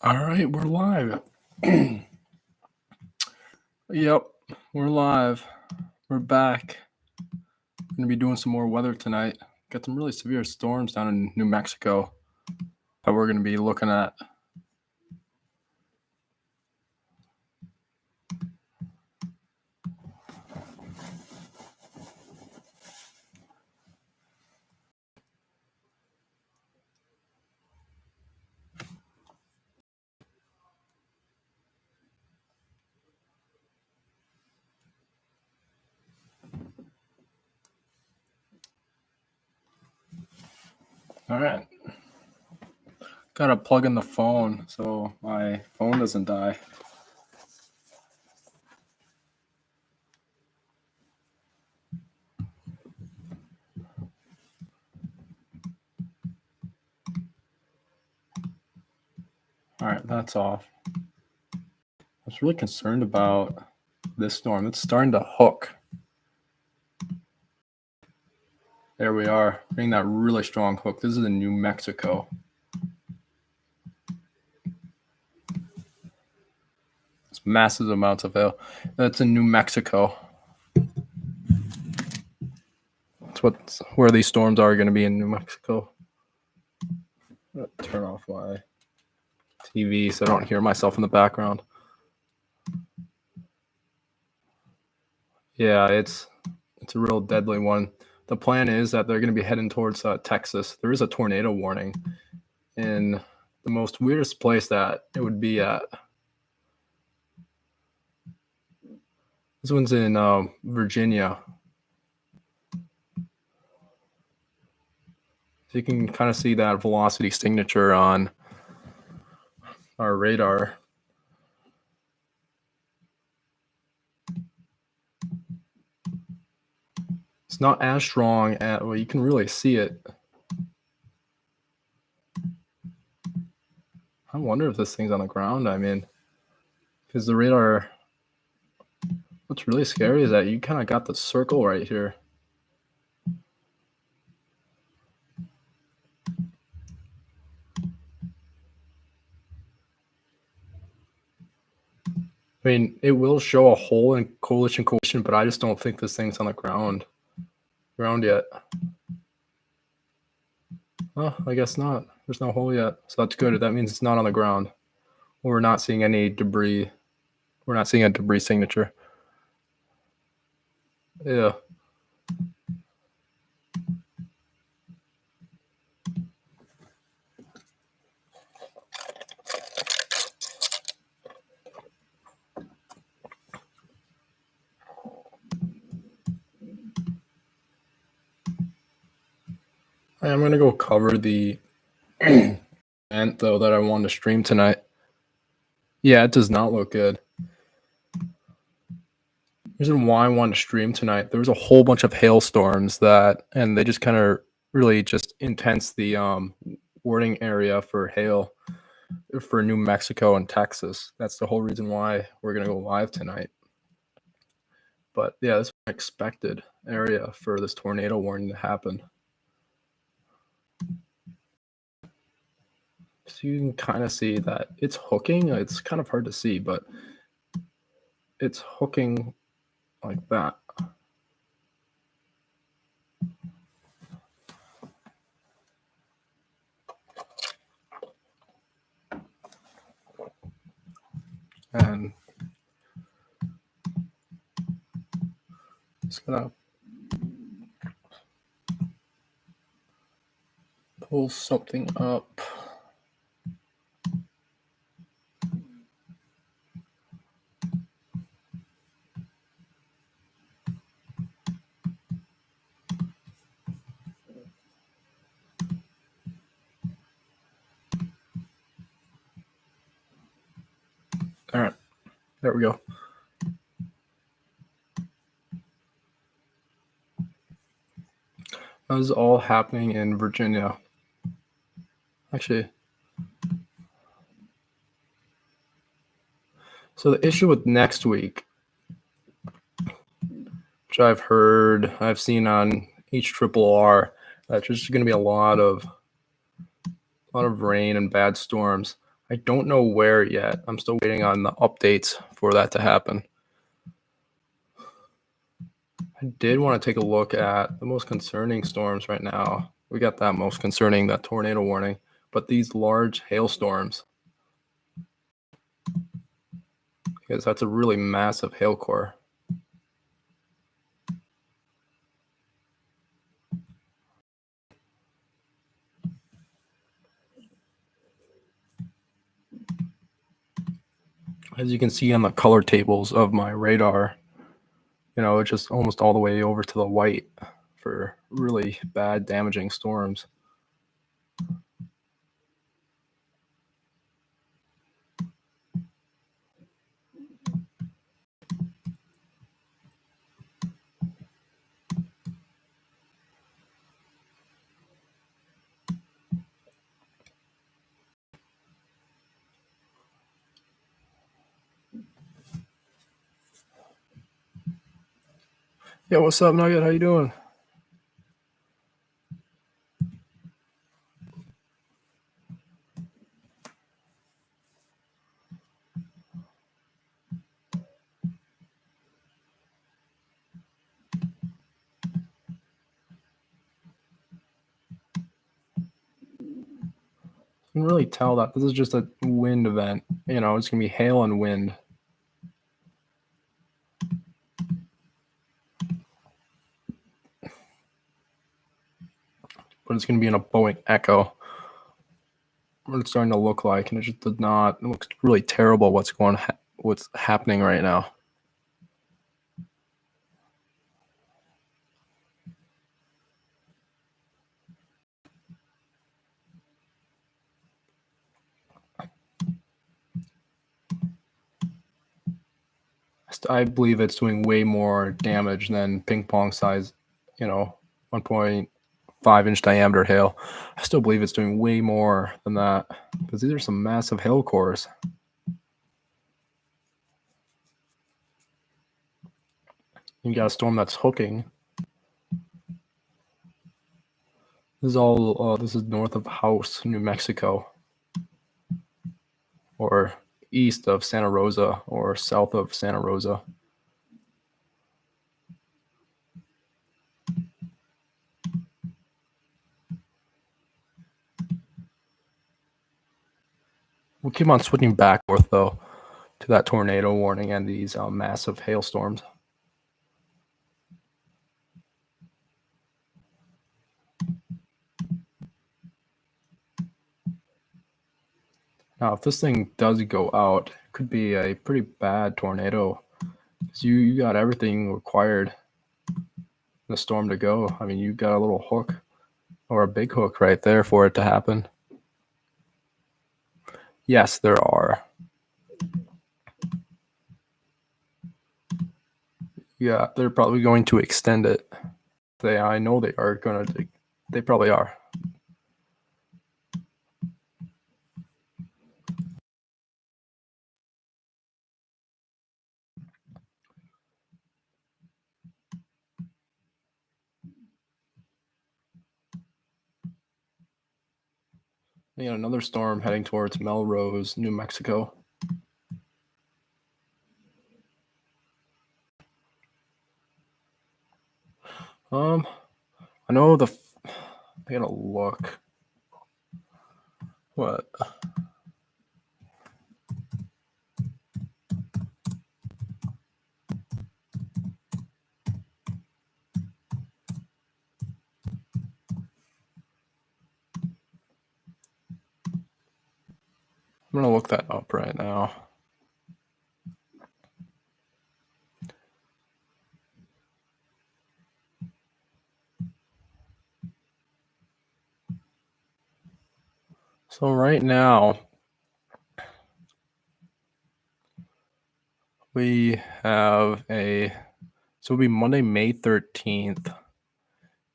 All right, we're live. Yep, we're live. We're back. Going to be doing some more weather tonight. Got some really severe storms down in New Mexico that we're going to be looking at. All right. Got to plug in the phone so my phone doesn't die. All right, that's off. I was really concerned about this storm. It's starting to hook. There we are, getting that really strong hook. This is in New Mexico. It's massive amounts of hail. That's in New Mexico. That's where these storms are going to be in New Mexico. Turn off my TV so I don't hear myself in the background. Yeah, it's a real deadly one. The plan is that they're going to be heading towards Texas. There is a tornado warning in the most weirdest place that it would be at. This one's in Virginia. So you can kind of see that velocity signature on our radar. It's not as strong well, you can really see it. I wonder if this thing's on the ground. I mean, because the radar, what's really scary is that you kind of got the circle right here. I mean, it will show a hole in coalition, but I just don't think this thing's on the ground yet. Oh, I guess not. There's no hole yet. So that's good. That means it's not on the ground. We're not seeing any debris. We're not seeing a debris signature. Yeah. I'm going to go cover the event, though, that I wanted to stream tonight. Yeah, it does not look good. The reason why I wanted to stream tonight, there was a whole bunch of hailstorms and they just kind of really just intense the warning area for hail for New Mexico and Texas. That's the whole reason why we're going to go live tonight. But yeah, this is an expected area for this tornado warning to happen. So you can kind of see that it's hooking. It's kind of hard to see, but it's hooking like that. And just gonna pull something up. All right, there we go. That was all happening in Virginia. Actually, so the issue with next week, which I've seen on HRRR, that there's going to be a lot of rain and bad storms. I don't know where yet. I'm still waiting on the updates for that to happen. I did want to take a look at the most concerning storms right now. We got that most concerning, that tornado warning, but these large hailstorms, because that's a really massive hail core. As you can see on the color tables of my radar, it's just almost all the way over to the white for really bad, damaging storms. Yeah, what's up, Nugget? How you doing? You can really tell that this is just a wind event. It's gonna be hail and wind. But it's gonna be in a Boeing Echo. What it's starting to look like, and it just does not. It looks really terrible. What's happening right now? I believe it's doing way more damage than ping pong size, 1.5-inch diameter hail. I still believe it's doing way more than that because these are some massive hail cores. You got a storm that's hooking. This is north of House, New Mexico, or east of Santa Rosa, or south of Santa Rosa. We'll keep on switching back and forth, though, to that tornado warning and these massive hailstorms. Now, if this thing does go out, it could be a pretty bad tornado. Because you got everything required in the storm to go. I mean, you got a little hook or a big hook right there for it to happen. Yes, there are. Yeah, they're probably going to extend it. I know they are going to. They probably are. We got another storm heading towards Melrose, New Mexico. I know I gotta look. What? I'm gonna look that up right now. So right now, we have so it'll be Monday, May 13th.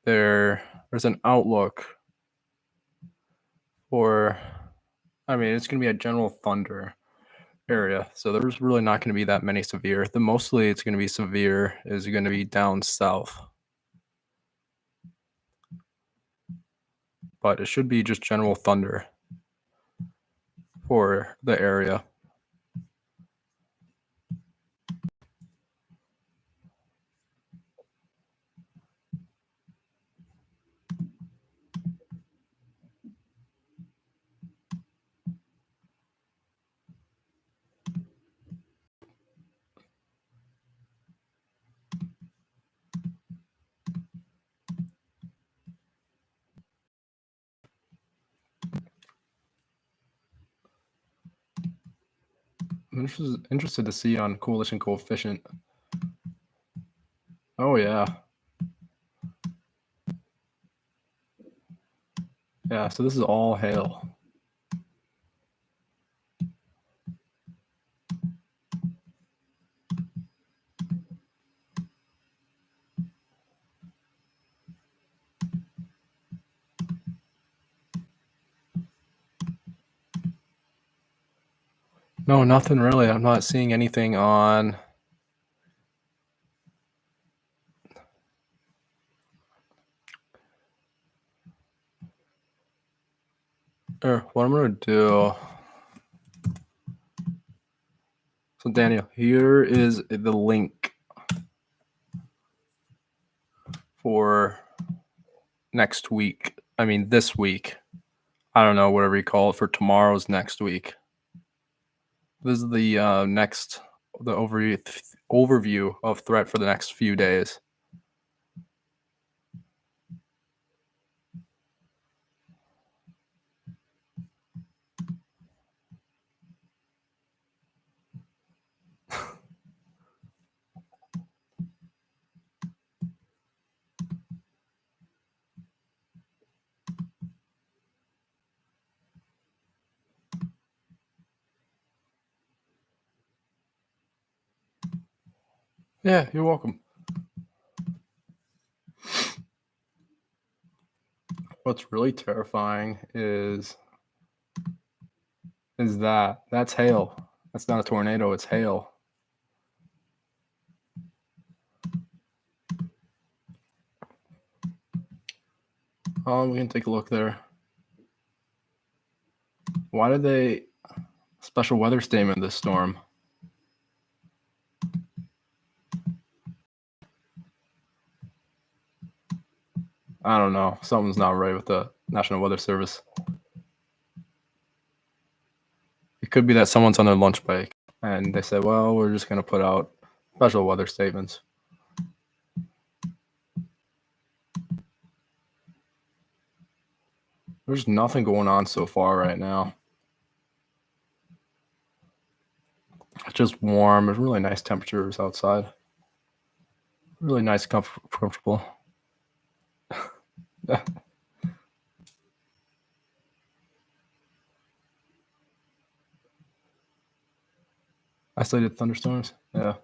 There's an outlook for, it's going to be a general thunder area. So there's really not going to be that many severe. The mostly it's going to be severe is going to be down south. But it should be just general thunder for the area. I'm interested to see on coalition coefficient. Oh yeah. Yeah, so this is all hail. No, nothing really. I'm not seeing anything on. What I'm going to do. So, Daniel, here is the link for next week. I mean, this week. I don't know, whatever you call it, for tomorrow's next week. This is the the overview of threat for the next few days. Yeah, you're welcome. What's really terrifying is that's hail. That's not a tornado, it's hail. We can take a look there. Why did they special weather statement this storm? I don't know. Something's not right with the National Weather Service. It could be that someone's on their lunch break and they said, well, we're just going to put out special weather statements. There's nothing going on so far right now. It's just warm. There's really nice temperatures outside. Really nice, comfortable. Isolated thunderstorms. Yeah.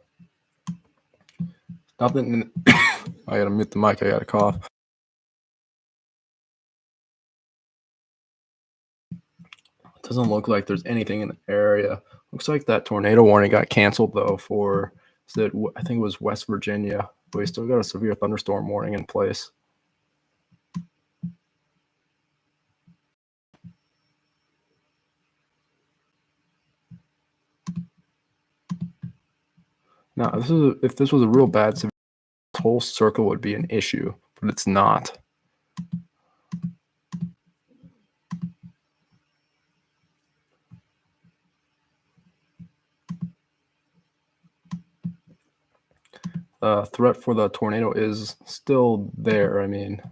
Nothing. I gotta mute the mic. I got a cough. It doesn't look like there's anything in the area. Looks like that tornado warning got canceled though for, I think it was West Virginia, but we still got a severe thunderstorm warning in place. Now, if this was a real bad, this whole circle would be an issue, but it's not. Threat for the tornado is still there. I mean,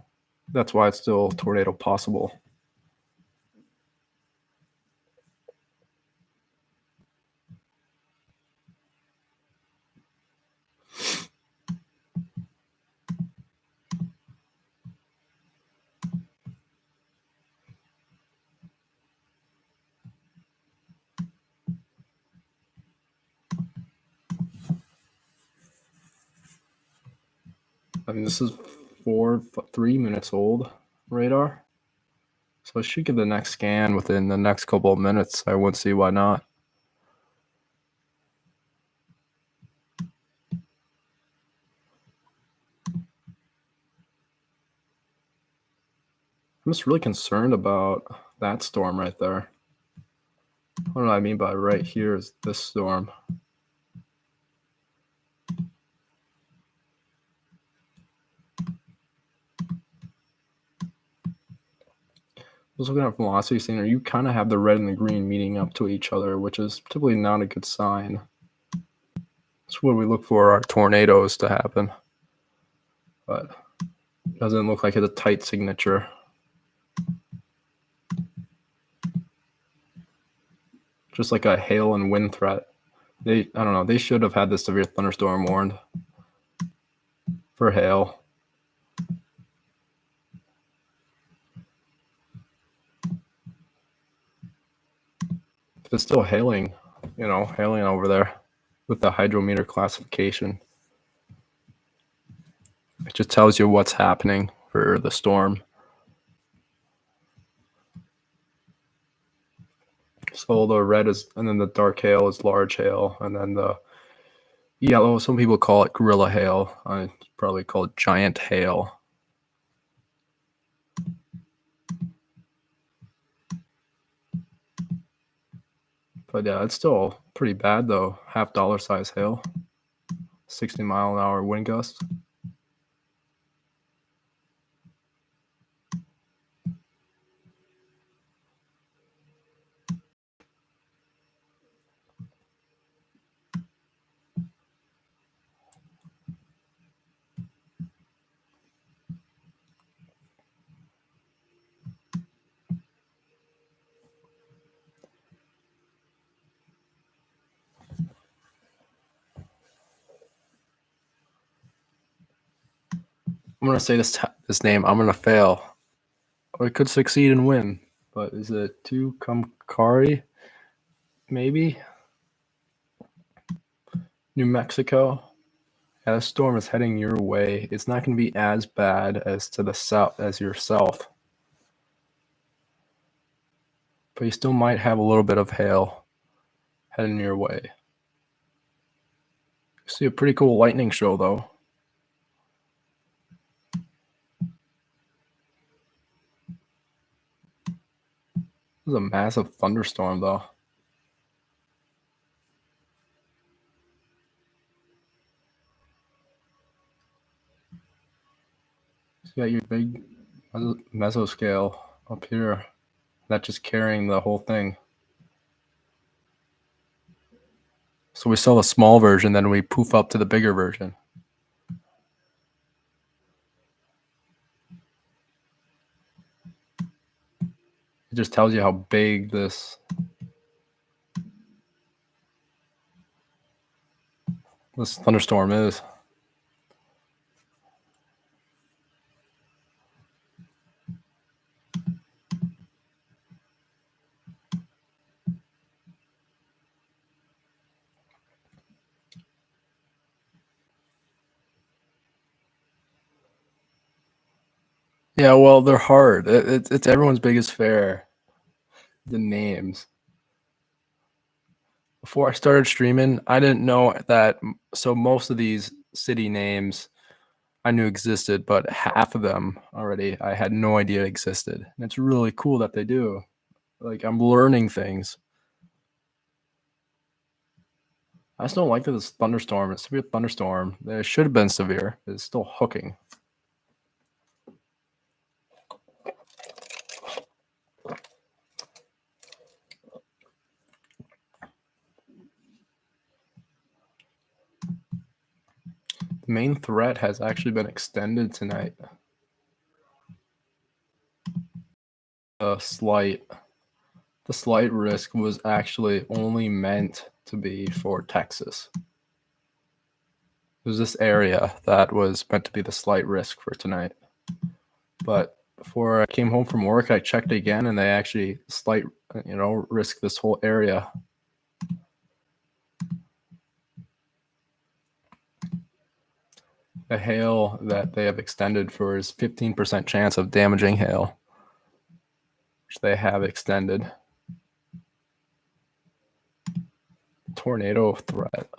that's why it's still tornado possible. I mean, this is 3 minutes old radar. So I should get the next scan within the next couple of minutes. I wouldn't see why not. I'm just really concerned about that storm right there. What do I mean by right here is this storm. I was looking at velocity center, you kind of have the red and the green meeting up to each other, which is typically not a good sign. That's what we look for our tornadoes to happen. But it doesn't look like it's a tight signature. Just like a hail and wind threat. I don't know, they should have had the severe thunderstorm warned for hail. If it's still hailing, hailing over there with the hydrometer classification, it just tells you what's happening for the storm. So the red is, and then the dark hail is large hail, and then the yellow, some people call it gorilla hail. I probably call it giant hail. But yeah, it's still pretty bad though. $half size hail, 60-mile-an-hour wind gusts. I'm gonna say this name. I'm gonna fail. Or it could succeed and win. But is it Tucumcari? Maybe. New Mexico. Yeah, the storm is heading your way. It's not going to be as bad as to the south as yourself, but you still might have a little bit of hail heading your way. You see a pretty cool lightning show though. This is a massive thunderstorm though. You got your big mesoscale up here. That's just carrying the whole thing. So we saw the small version, then we poof up to the bigger version. It just tells you how big this thunderstorm is. Yeah, well, they're hard. It's everyone's biggest fear. The names. Before I started streaming, I didn't know that. So most of these city names I knew existed, but half of them already I had no idea existed. And it's really cool that they do. Like, I'm learning things. I just don't like that this thunderstorm, it's a severe thunderstorm. It should have been severe. It's still hooking. The main threat has actually been extended tonight. The slight risk was actually only meant to be for Texas. It was this area that was meant to be the slight risk for tonight. But before I came home from work, I checked again, and they actually risk this whole area. The hail that they have extended for is 15% chance of damaging hail, which they have extended. Tornado threat,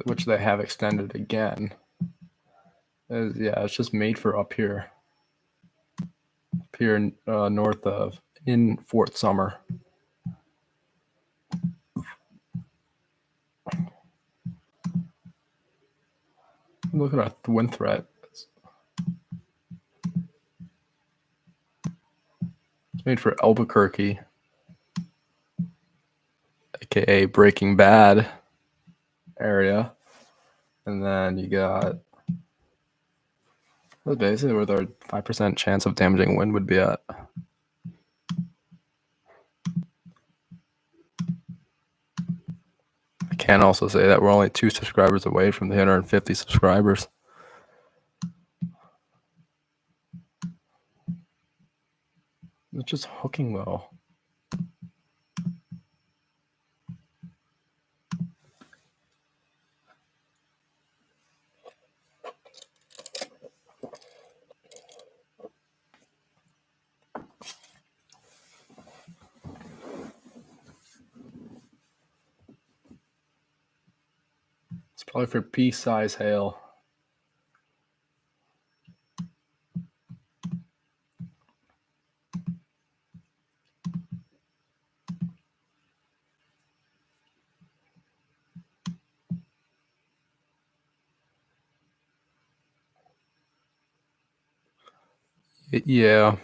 which they have extended again. It's just made for up here. here north of in Fort Summer. Look at the wind threat. It's made for Albuquerque, aka Breaking Bad area. And then you got, that's basically where their 5% chance of damaging wind would be at. I can also say that we're only 2 subscribers away from the 150 subscribers. It's just hooking though. It's probably for pea-size hail. Yeah.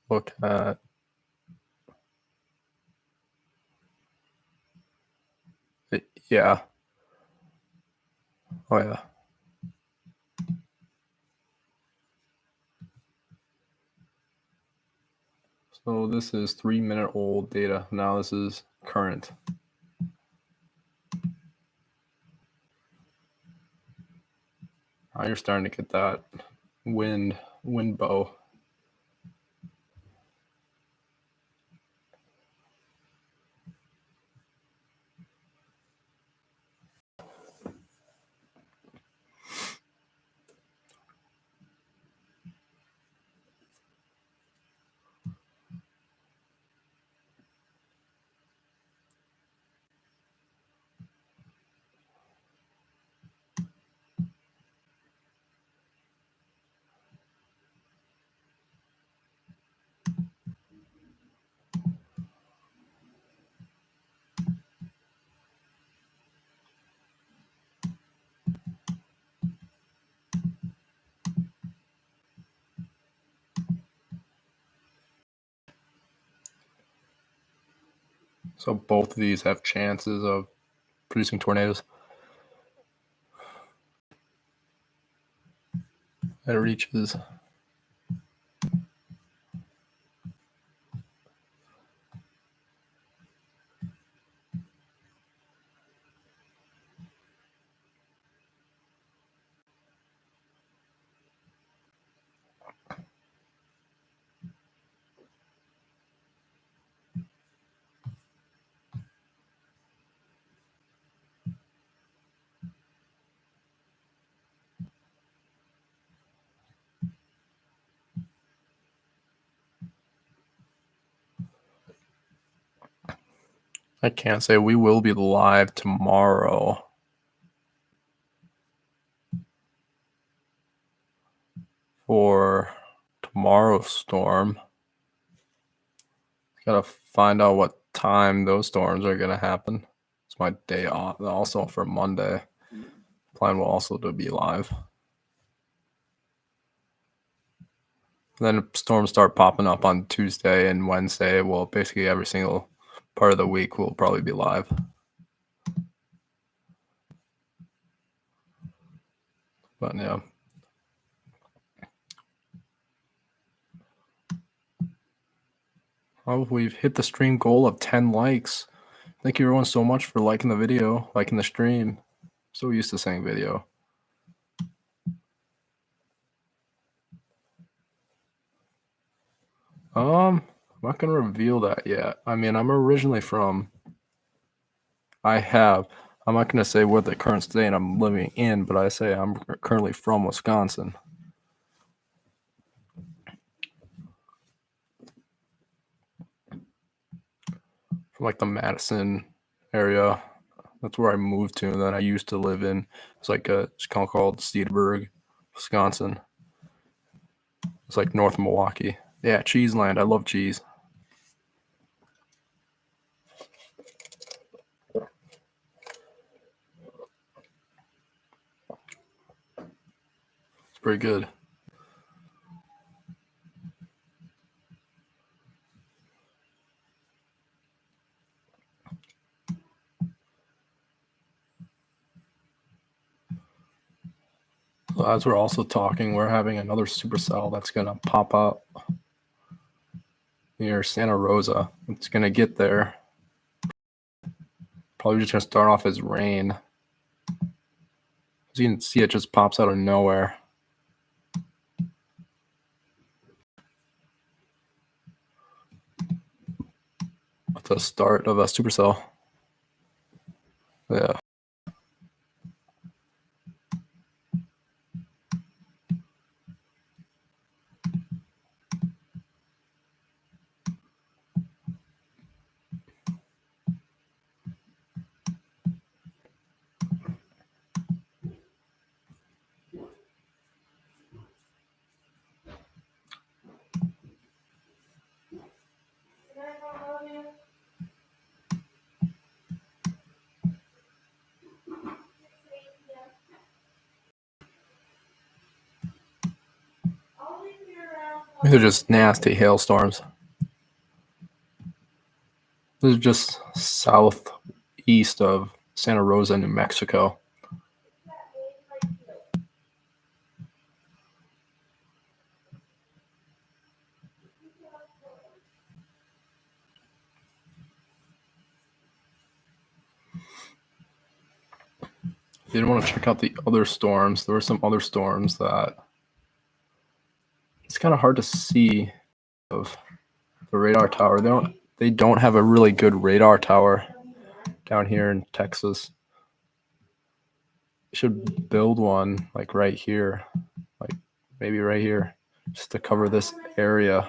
Look at it. Yeah. Oh yeah. So this is 3-minute-old data. Now this is current. Now you're starting to get that wind bow. So both of these have chances of producing tornadoes. It reaches. I can't say. We will be live tomorrow. For tomorrow's storm. Gotta find out what time those storms are gonna happen. It's my day off. Also for Monday, plan will also to be live. Then storms start popping up on Tuesday and Wednesday. Well, basically every single part of the week will probably be live. But yeah. Oh, we've hit the stream goal of 10 likes. Thank you everyone so much for liking the video, liking the stream. So used to saying video. I'm not gonna reveal that yet. I mean, I'm originally from. I'm not gonna say what the current state I'm living in, but I say I'm currently from Wisconsin. From like the Madison area. That's where I moved to, and then I used to live in. It's like a town called Cedarburg. Wisconsin. It's like North Milwaukee. Yeah, cheese land. I love cheese. It's pretty good. So as we're also talking, we're having another supercell that's going to pop up near Santa Rosa. It's going to get there. Probably just going to start off as rain. As you can see, it just pops out of nowhere. At the start of a supercell. Yeah. These are just nasty hailstorms. This is just southeast of Santa Rosa, New Mexico. If you didn't want to check out the other storms, there were some other storms that it's kind of hard to see of the radar tower. They don't have a really good radar tower down here in Texas. They should build one like right here, like maybe right here, just to cover this area.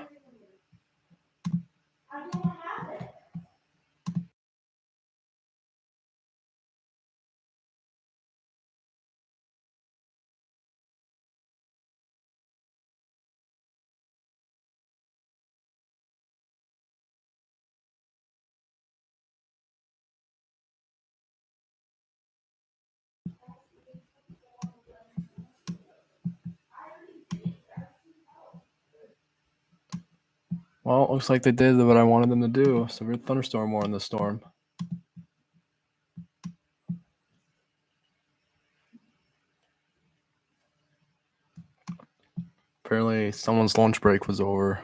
Well, it looks like they did what I wanted them to do. Severe thunderstorm warning this storm. Apparently, someone's lunch break was over.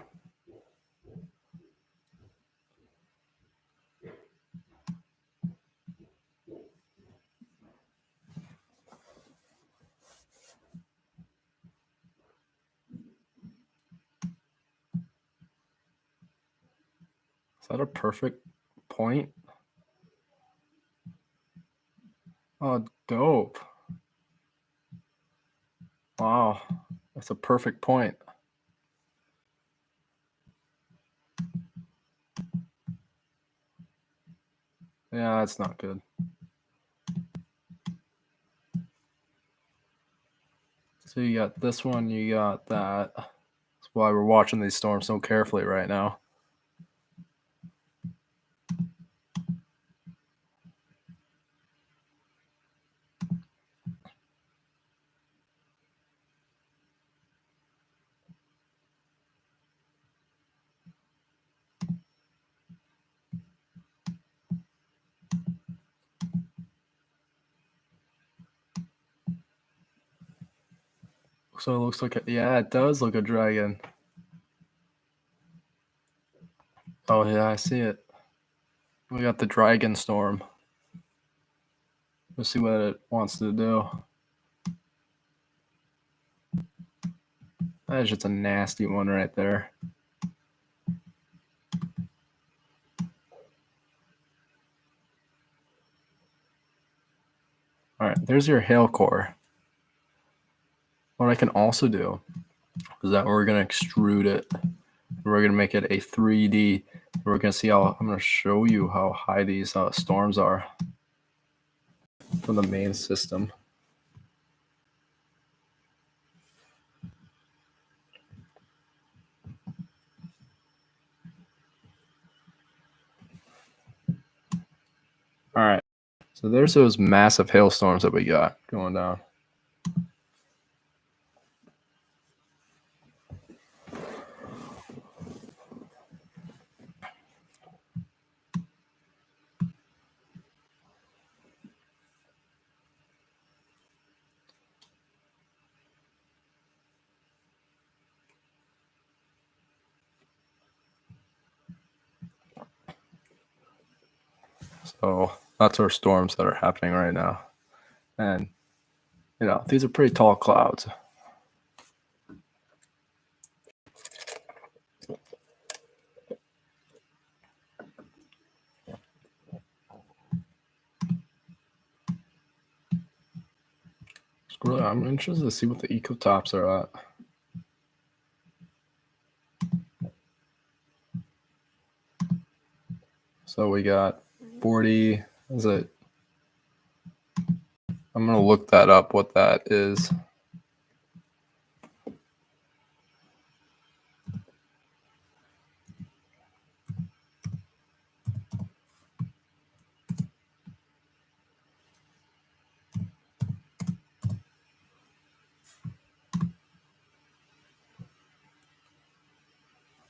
Is that a perfect point? Oh, dope. Wow, that's a perfect point. Yeah, that's not good. So you got this one, you got that. That's why we're watching these storms so carefully right now. So it looks like, yeah, it does look a dragon. Oh, yeah, I see it. We got the dragon storm. Let's see what it wants to do. That is just a nasty one right there. All right, there's your hail core. What I can also do is that we're going to extrude it. We're going to make it a 3D. We're going to see how, I'm going to show you how high these storms are from the main system. So there's those massive hailstorms that we got going down. So that's our storms that are happening right now. And, these are pretty tall clouds. I'm interested to see what the ecotops are at. So we got 40, is it? I'm going to look that up, what that is.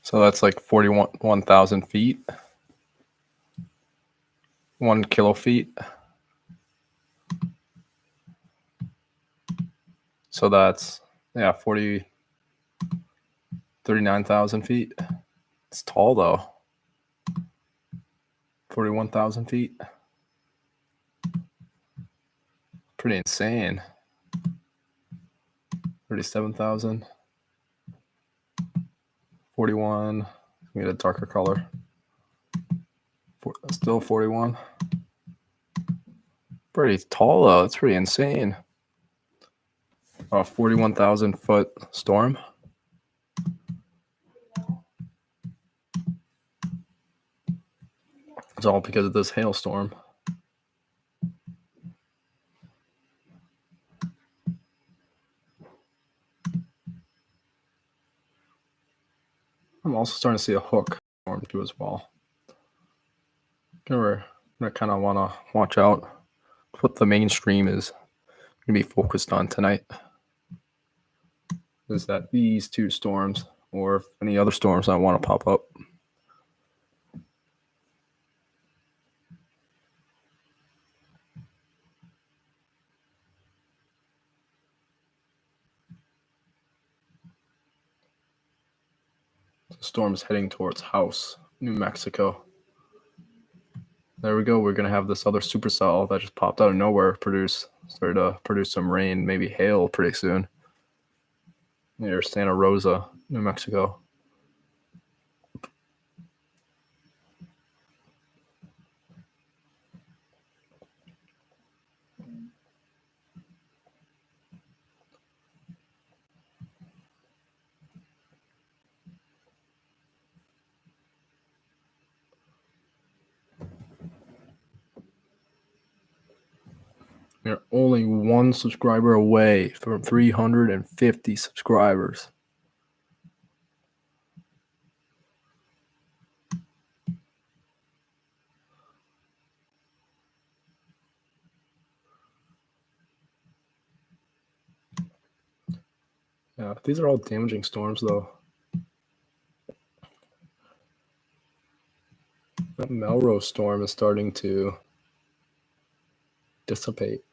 So that's like 41,000 feet. 1 kilo feet. So that's, 39,000 feet. It's tall though. 41,000 feet. Pretty insane. 37,000. 41. We get a darker color. Still 41. Pretty tall though. It's pretty insane. A 41,000 foot storm. It's all because of this hailstorm. I'm also starting to see a hook form too as well. We're gonna kind of want to watch out what the mainstream is gonna be focused on tonight. Is that these two storms or if any other storms that want to pop up? The storm is heading towards House, New Mexico. There we go. We're going to have this other supercell that just popped out of nowhere started to produce some rain, maybe hail pretty soon. Near Santa Rosa, New Mexico. We're only one subscriber away from 350 subscribers. Yeah, these are all damaging storms, though. That Melrose storm is starting to dissipate.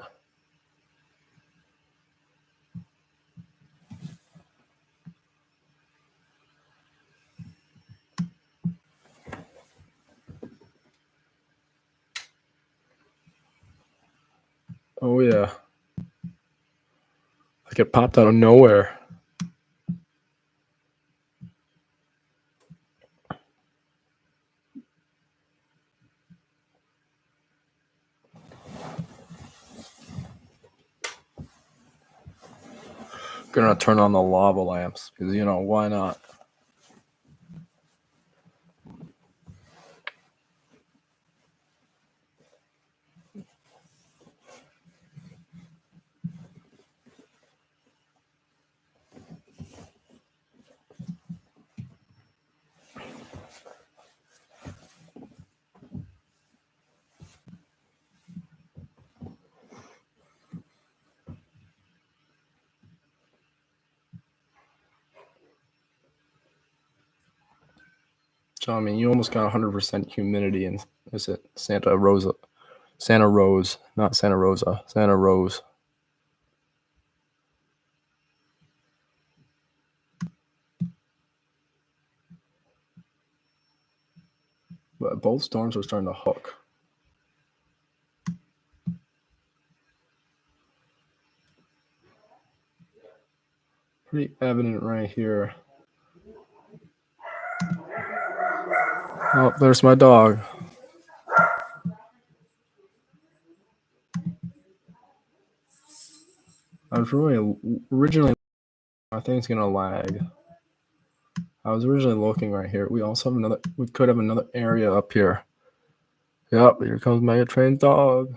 Oh, yeah. Like it popped out of nowhere. Gonna turn on the lava lamps because, why not? So, I mean, you almost got 100% humidity in, is it Santa Rosa? Santa Rose, not Santa Rosa, Santa Rose. But both storms are starting to hook. Pretty evident right here. Oh, there's my dog. I was originally, I think it's gonna lag. I was originally looking right here. We also have we could have another area up here. Yep, here comes my trained dog.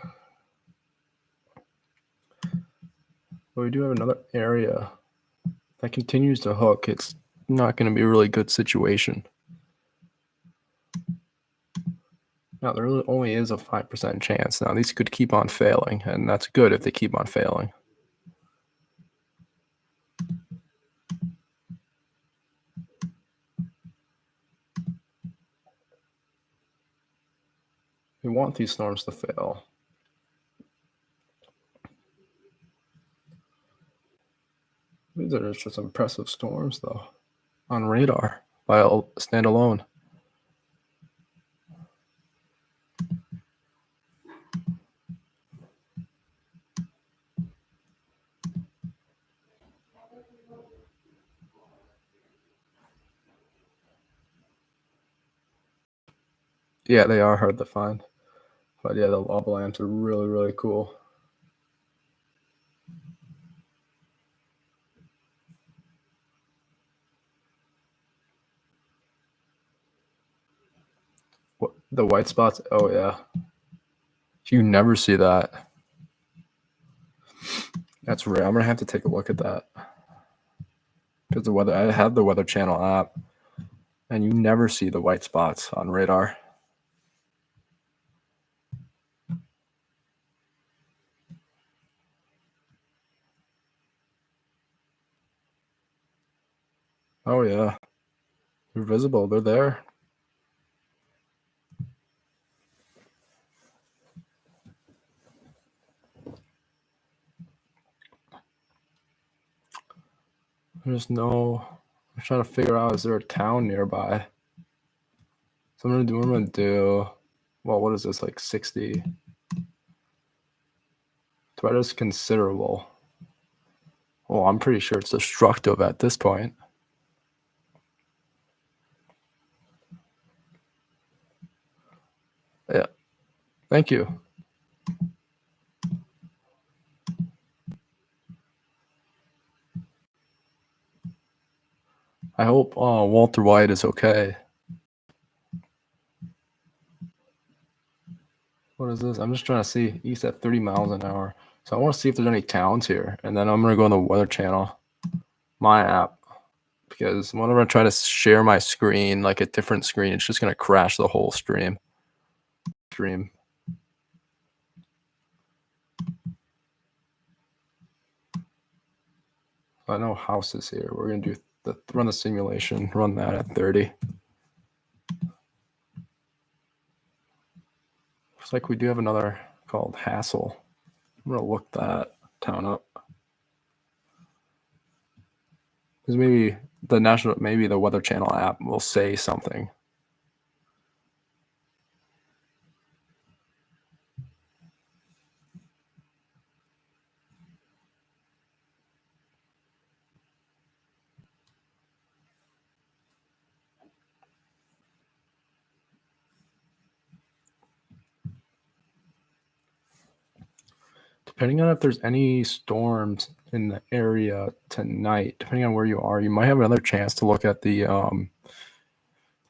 But we do have another area that continues to hook. It's not going to be a really good situation. Now, there really only is a 5% chance. Now, these could keep on failing, and that's good if they keep on failing. We want these storms to fail. These are just impressive storms, though, on radar by standalone. Yeah, they are hard to find. But yeah, the lava lamps are really, really cool. What, the white spots? Oh, yeah. You never see that. That's rare. I'm going to have to take a look at that. Because I have the Weather Channel app, and you never see the white spots on radar. Oh, yeah. They're visible. They're there. I'm trying to figure out, is there a town nearby? So I'm going to do, well, what is this, like 60? Threat is considerable. Well, I'm pretty sure it's destructive at this point. Yeah. Thank you. I hope Walter White is okay. What is this? I'm just trying to see. East at 30 miles an hour. So I want to see if there's any towns here. And then I'm going to go on the Weather Channel, my app. Because whenever I try to share my screen, like a different screen, it's just going to crash the whole stream. I know houses here. We're going to do run the simulation, run that at 30. Looks like we do have another called Hassel. I'm going to look that town up. Because maybe the Weather Channel app will say something. Depending on if there's any storms in the area tonight, depending on where you are, you might have another chance to look at the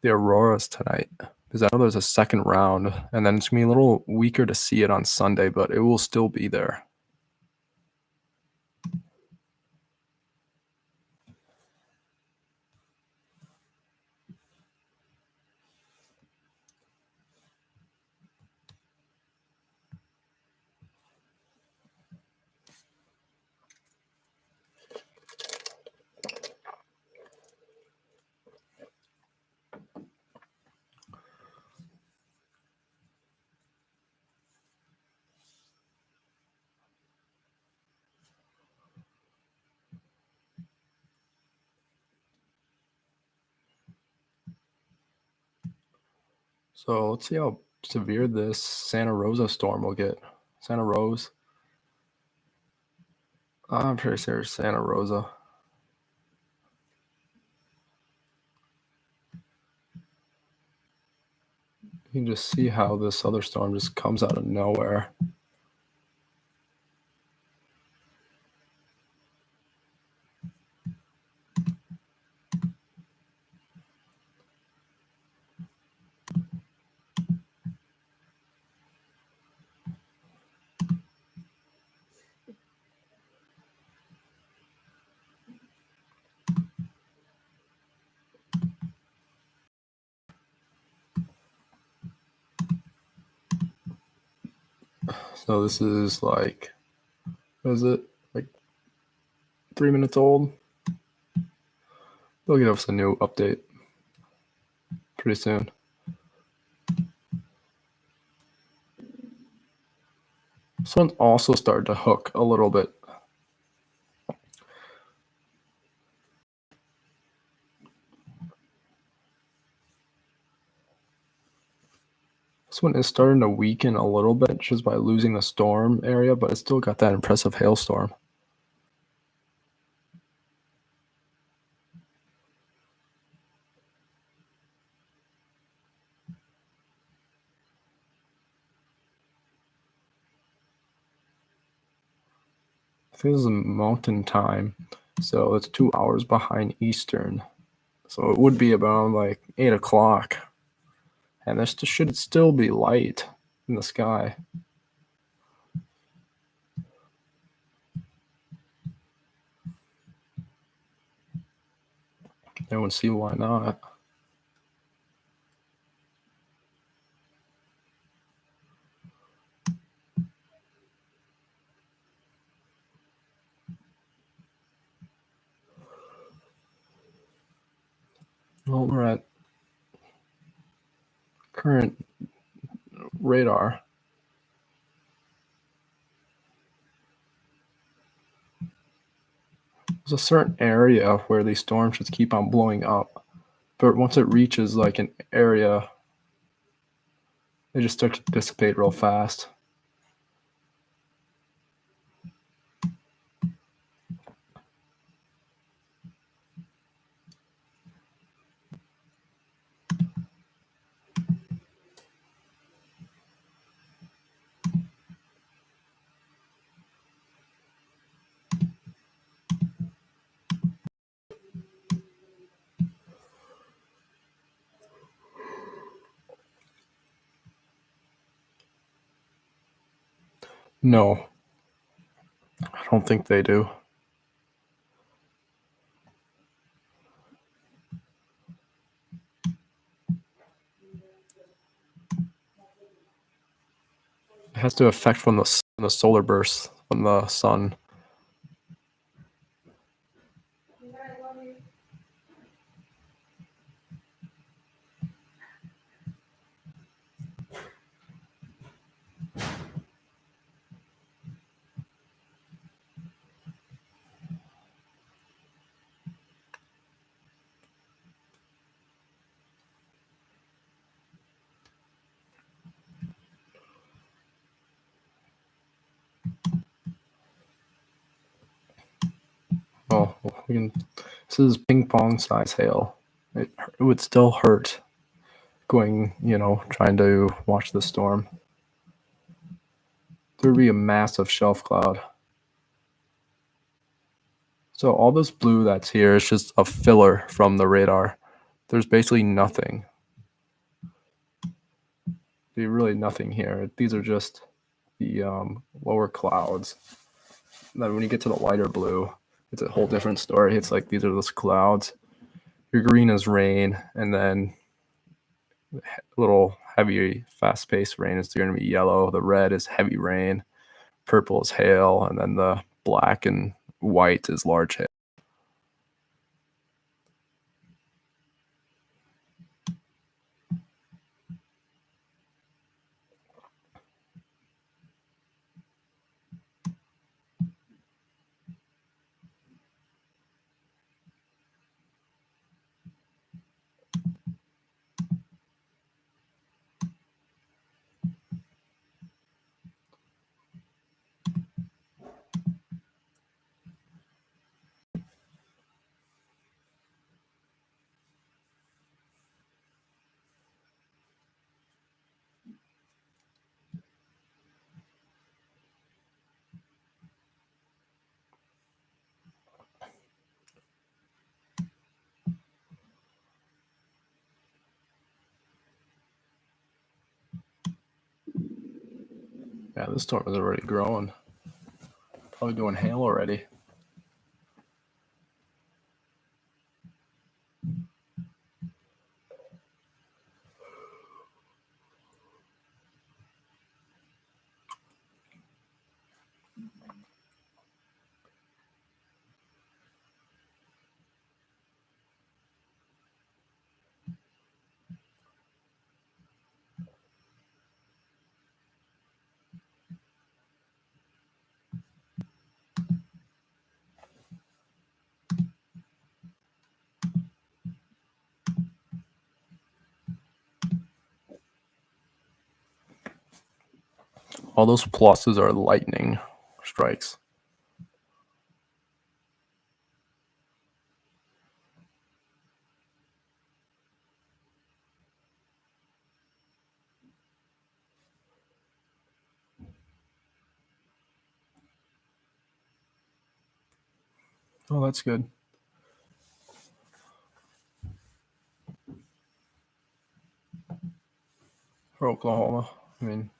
auroras tonight. Because I know there's a second round, and then it's going to be a little weaker to see it on Sunday, but it will still be there. So let's see how severe this Santa Rosa storm will get. Santa Rose. I'm pretty sure it's Santa Rosa. You can just see how this other storm just comes out of nowhere. So this is like, what is it? Like 3 minutes old. They'll give us a new update pretty soon. This one's also started to hook a little bit. This one is starting to weaken a little bit just by losing the storm area, but it's still got that impressive hailstorm. I think this is mountain time, so it's 2 hours behind Eastern. So it would be about like 8 o'clock. And there should still be light in the sky. I would see why not. Well, we're at current radar. There's a certain area where these storms just keep on blowing up. But once it reaches like an area, they just start to dissipate real fast. No, I don't think they do. It has to affect from the solar bursts from the sun. Oh, we can. This is ping pong size hail. It would still hurt going, trying to watch the storm. There would be a massive shelf cloud. So all this blue that's here is just a filler from the radar. There's basically nothing. Be really nothing here. These are just the lower clouds. Then when you get to the lighter blue, it's a whole different story. It's like these are those clouds. Your green is rain, and then a little heavy, fast-paced rain is going to be yellow. The red is heavy rain. Purple is hail, and then the black and white is large hail. Yeah, this storm is already growing. Probably doing hail already. All those pluses are lightning strikes. Oh, that's good. For Oklahoma, I mean,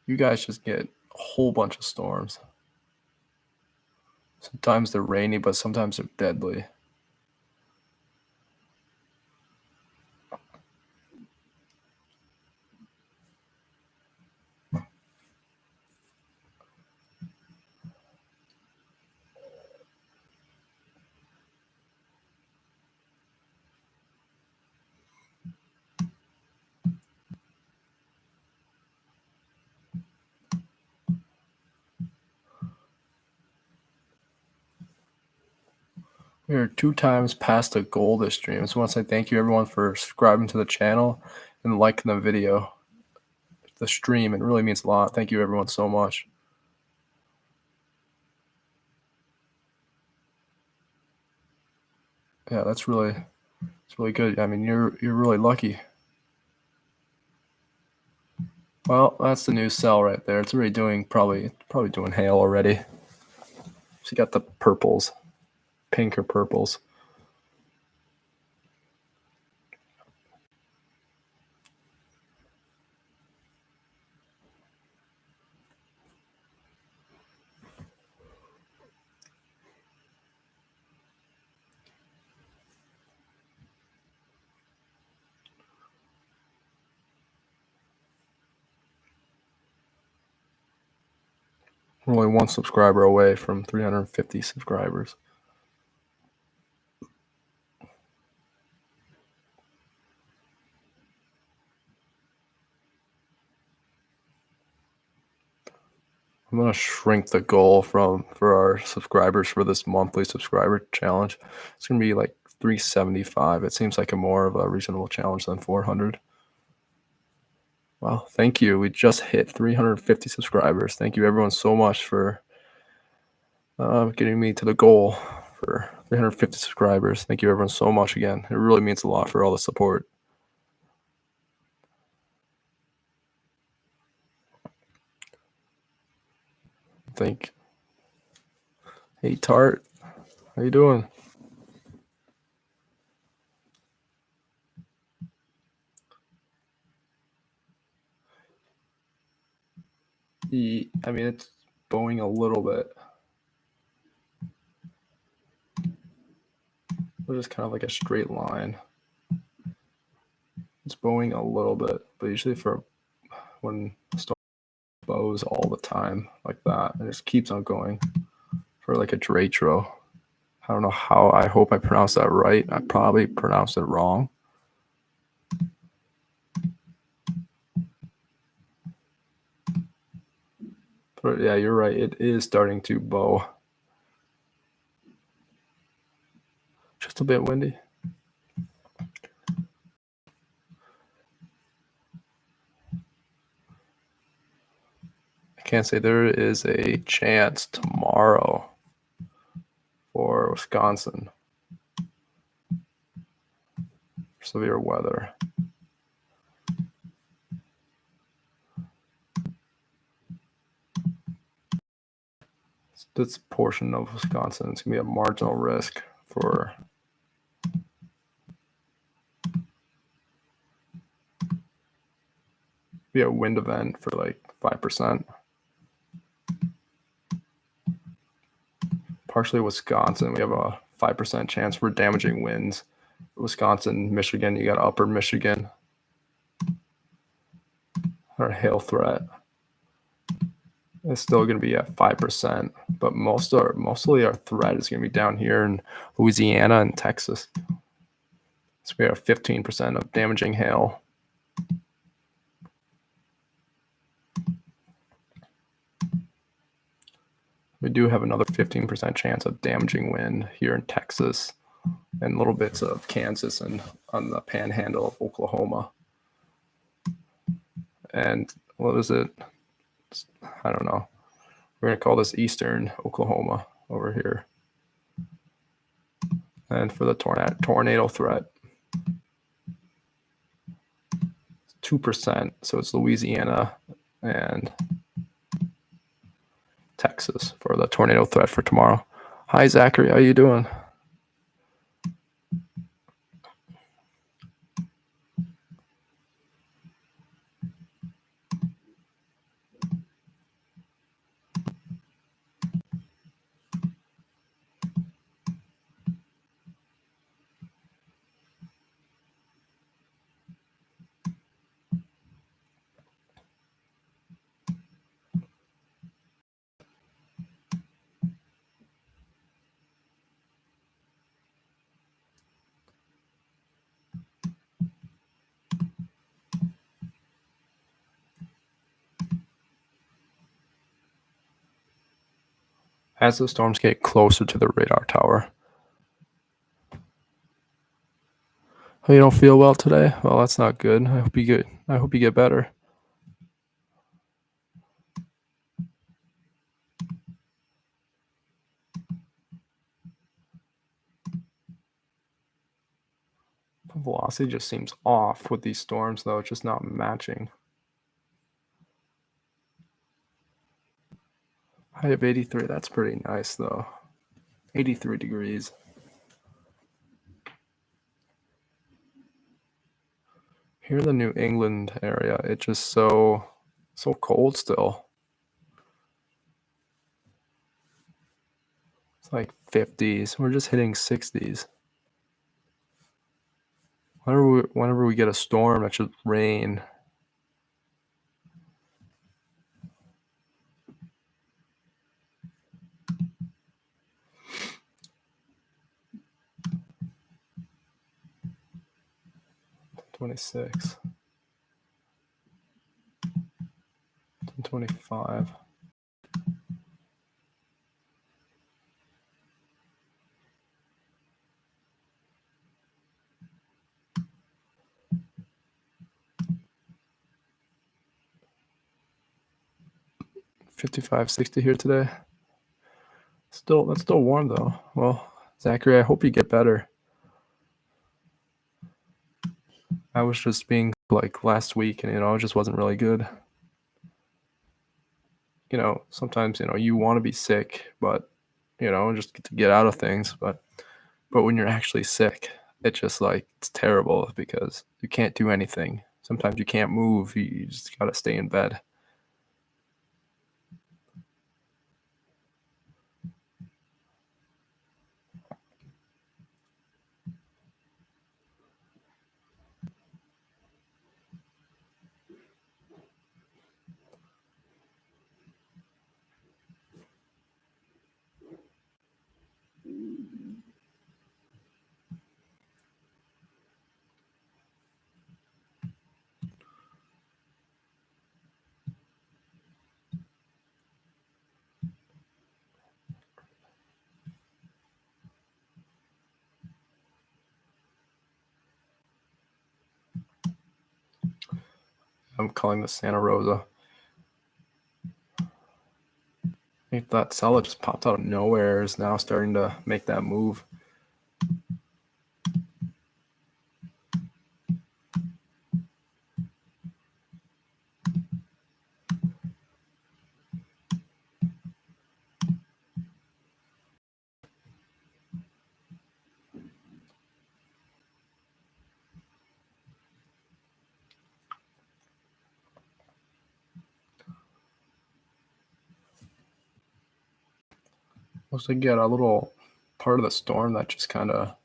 you guys just get a whole bunch of storms. Sometimes they're rainy, but sometimes they're deadly. We are 2 times past the goal this stream. So I want to say thank you everyone for subscribing to the channel and liking the video, the stream. It really means a lot. Thank you everyone so much. Yeah, it's really good. I mean, you're really lucky. Well, that's the new cell right there. It's already doing probably doing hail already. So you got the purples, pink or purples. We're only 1 subscriber away from 350 subscribers. I'm gonna shrink the goal for our subscribers for this monthly subscriber challenge. It's gonna be like 375. It seems like a more of a reasonable challenge than 400. Wow, thank you. We just hit 350 subscribers. Thank you everyone so much for getting me to the goal for 350 subscribers. Thank you everyone so much again. It really means a lot for all the support. Hey Tart, how you doing? I mean, it's bowing a little bit. It's just kind of like a straight line. It's bowing a little bit, but usually for when the storm bows all the time like that, it just keeps on going for like a Dratro. I don't know how. I hope I pronounced that right. I probably pronounced it wrong. But yeah, you're right. It is starting to bow. Just a bit windy. I can't say there is a chance tomorrow for Wisconsin. Severe weather. This portion of Wisconsin is going to be a marginal risk for be a wind event for like 5%. Partially Wisconsin, we have a 5% chance for damaging winds. Wisconsin, Michigan, you got upper Michigan. Our hail threat is still going to be at 5%, but mostly our threat is going to be down here in Louisiana and Texas. So we have 15% of damaging hail. We do have another 15% chance of damaging wind here in Texas and little bits of Kansas and on the panhandle of Oklahoma. And what is it? I don't know. We're going to call this Eastern Oklahoma over here. And for the tornado threat, 2%. So it's Louisiana and Texas for the tornado threat for tomorrow. Hi, Zachary. How you doing? As the storms get closer to the radar tower. Oh, you don't feel well today? Well, that's not good. I hope you get better. The velocity just seems off with these storms, though. It's just not matching. I have 83. That's pretty nice, though. 83 degrees. Here in the New England area, it's just so cold still. It's like 50s. We're just hitting 60s. Whenever we get a storm, that should rain. $26. $25. $55, $60 here today. That's still warm though. Well, Zachary, I hope you get better. I was just being like last week, and it just wasn't really good. Sometimes you want to be sick, but just to get out of things. But when you're actually sick, it's just like it's terrible because you can't do anything. Sometimes you can't move. You just gotta stay in bed. I'm calling this Santa Rosa. I think that seller just popped out of nowhere is now starting to make that move. Looks like you got a little part of the storm that just kind of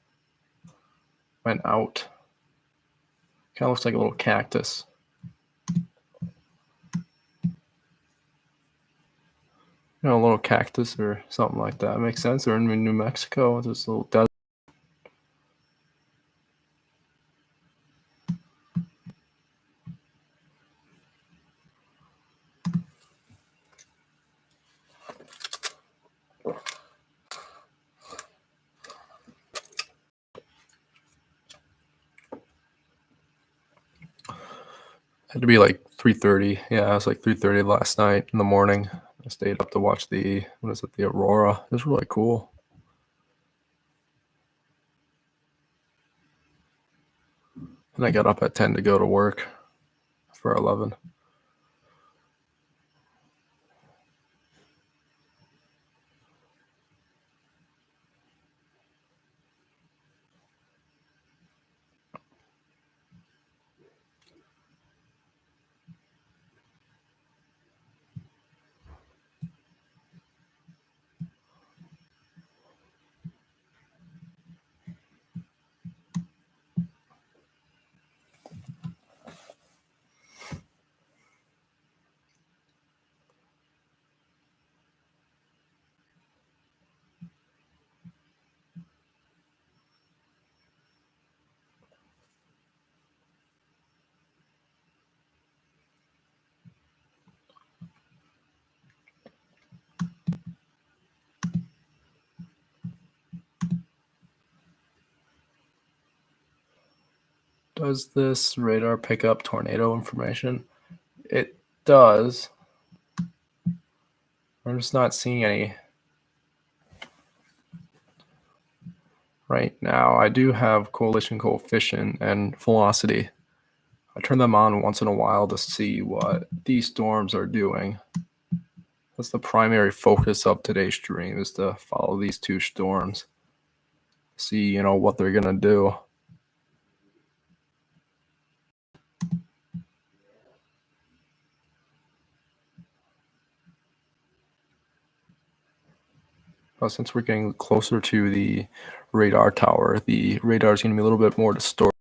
went out. Kind of looks like a little cactus. A little cactus or something like that. Makes sense. We're in New Mexico. This little desert. Had to be like 3:30. Yeah, it was like 3:30 last night in the morning. I stayed up to watch the aurora. It was really cool. And I got up at 10 to go to work for 11. Does this radar pick up tornado information? It does. I'm just not seeing any right now. I do have correlation coefficient and velocity. I turn them on once in a while to see what these storms are doing. That's the primary focus of today's stream, is to follow these two storms. See, what they're gonna do. Since we're getting closer to the radar tower, the radar is going to be a little bit more distorted.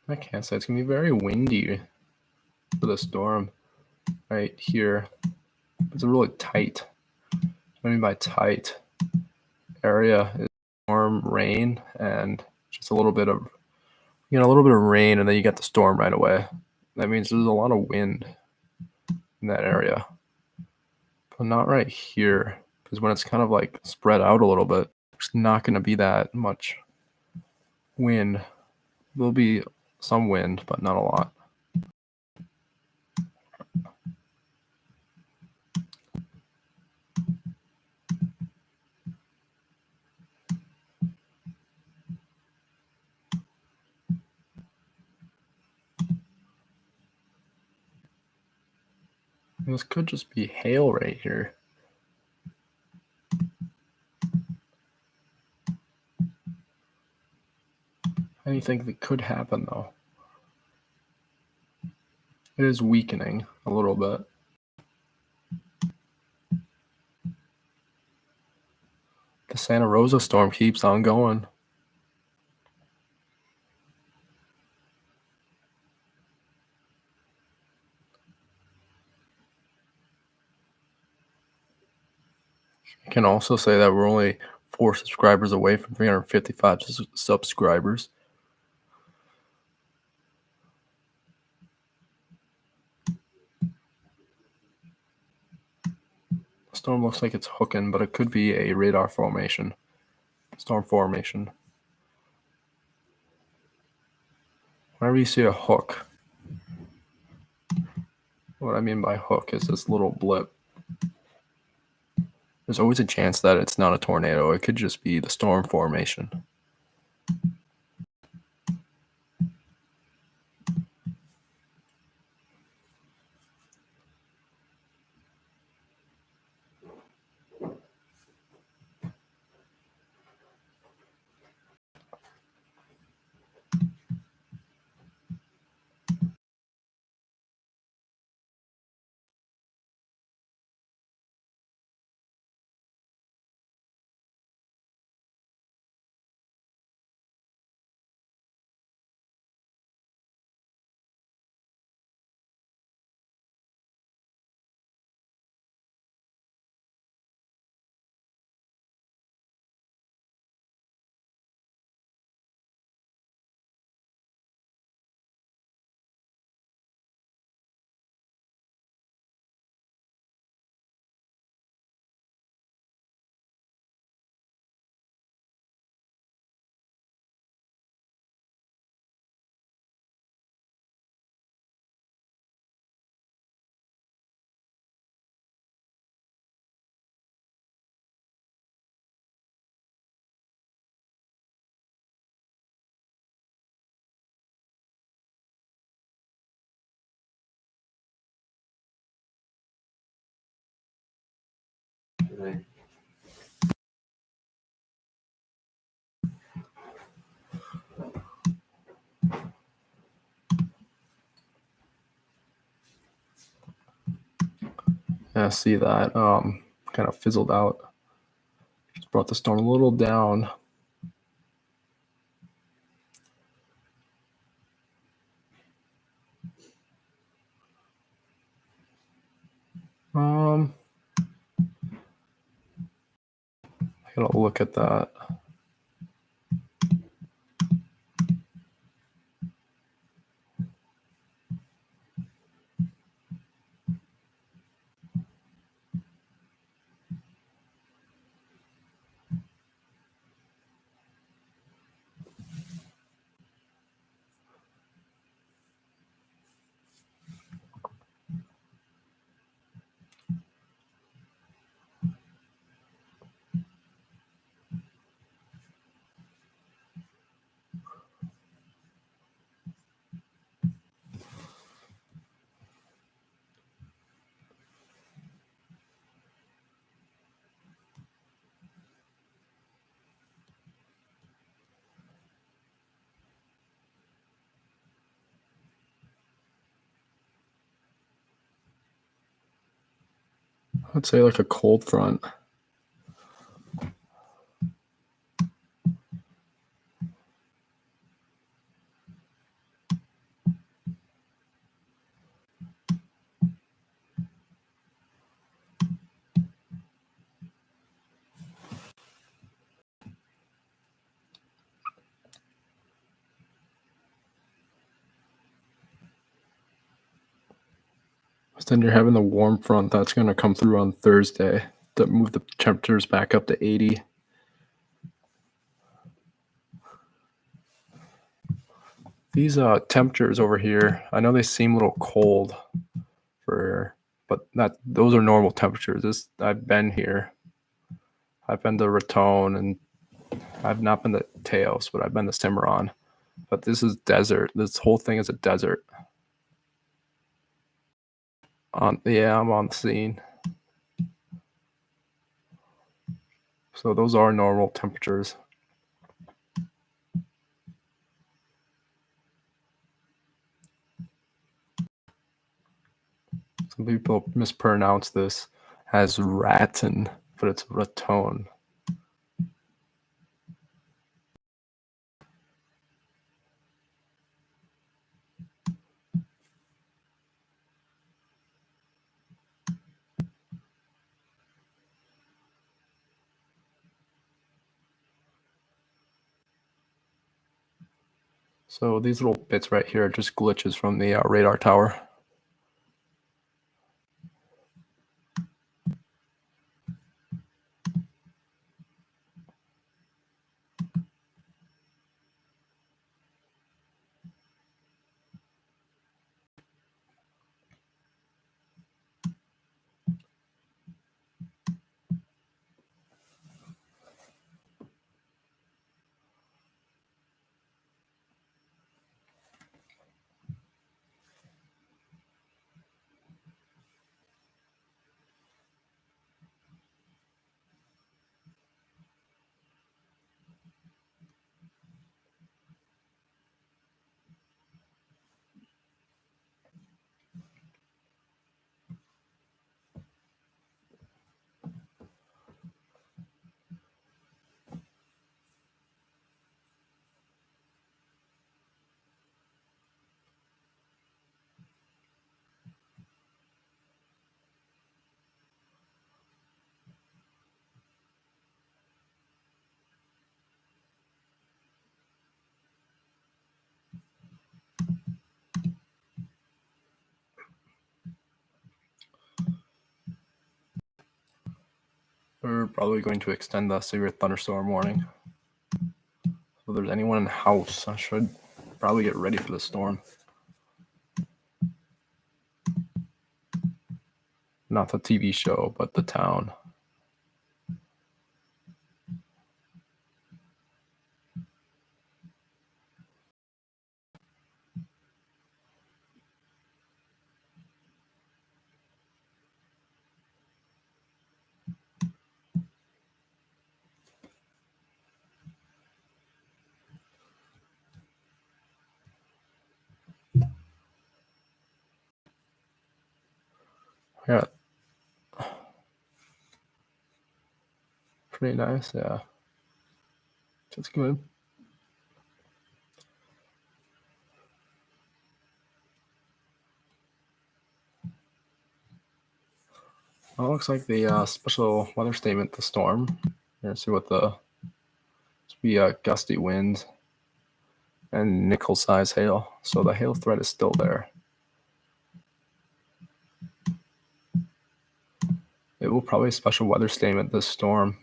I can't say it's going to be very windy for the storm right here. It's a really tight, what I mean by tight area is storm, rain, and just a little bit of, a little bit of rain, and then you get the storm right away. That means there's a lot of wind in that area, but not right here, because when it's kind of like spread out a little bit, there's not going to be that much wind. There'll be some wind, but not a lot. And this could just be hail right here. Anything that could happen, though. It is weakening a little bit. The Santa Rosa storm keeps on going. I can also say that we're only 4 subscribers away from 355 subscribers. The storm looks like it's hooking, but it could be a radar formation, storm formation. whenever you see a hook, what I mean by hook is this little blip. There's always a chance that it's not a tornado. It could just be the storm formation. Yeah, see that kind of fizzled out. Just brought the storm a little down. I gotta look at that. I'd say like a cold front. Then you're having the warm front that's going to come through on Thursday to move the temperatures back up to 80. These temperatures over here, I know they seem a little cold, but those are normal temperatures. I've been here. I've been to Raton, and I've not been to Teos, but I've been to Cimarron. But this is desert. This whole thing is a desert. Yeah, I'm on the scene. So those are normal temperatures. Some people mispronounce this as Raton, but it's Raton. So these little bits right here are just glitches from the radar tower. We're probably going to extend the severe thunderstorm warning. So if there's anyone in the house, I should probably get ready for the storm. Not the TV show, but the town. Yeah. Pretty nice, yeah. That's good. Well, it looks like the special weather statement, the storm. Here, see what the be gusty winds and nickel-size hail. So the hail threat is still there. It will probably special weather statement this storm.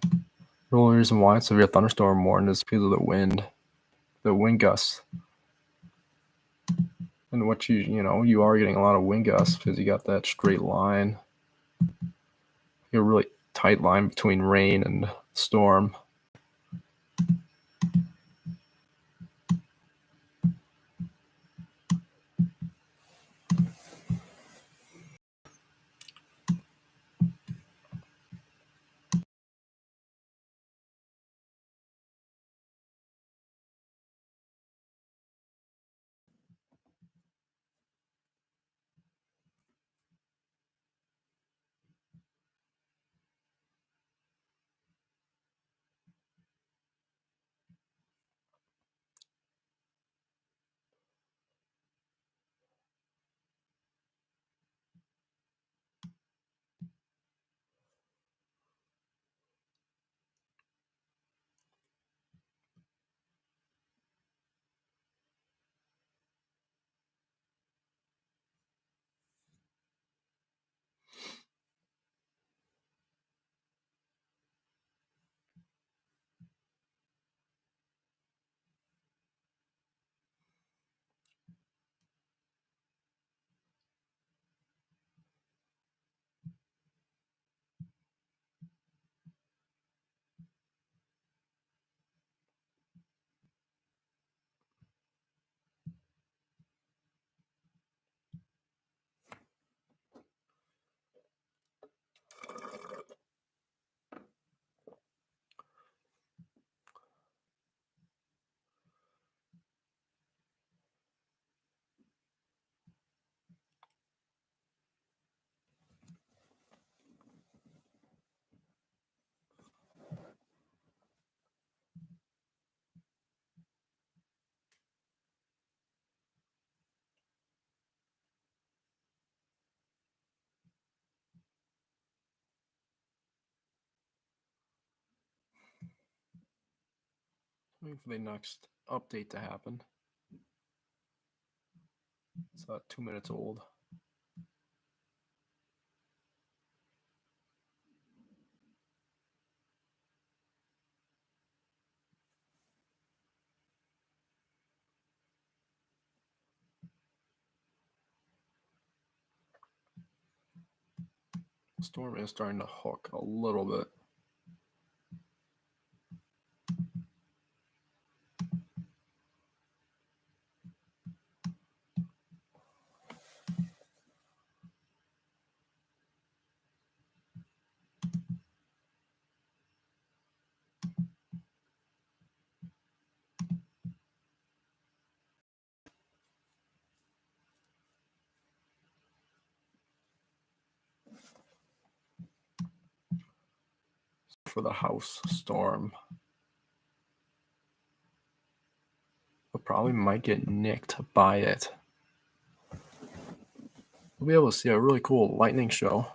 The only reason why it's severe thunderstorm warned is because of the wind gusts. And what you are getting a lot of wind gusts because you got that straight line. You got a really tight line between rain and storm. Waiting for the next update to happen. It's 2 minutes old. The storm is starting to hook a little bit. For the house storm. But probably might get nicked by it. We'll be able to see a really cool lightning show.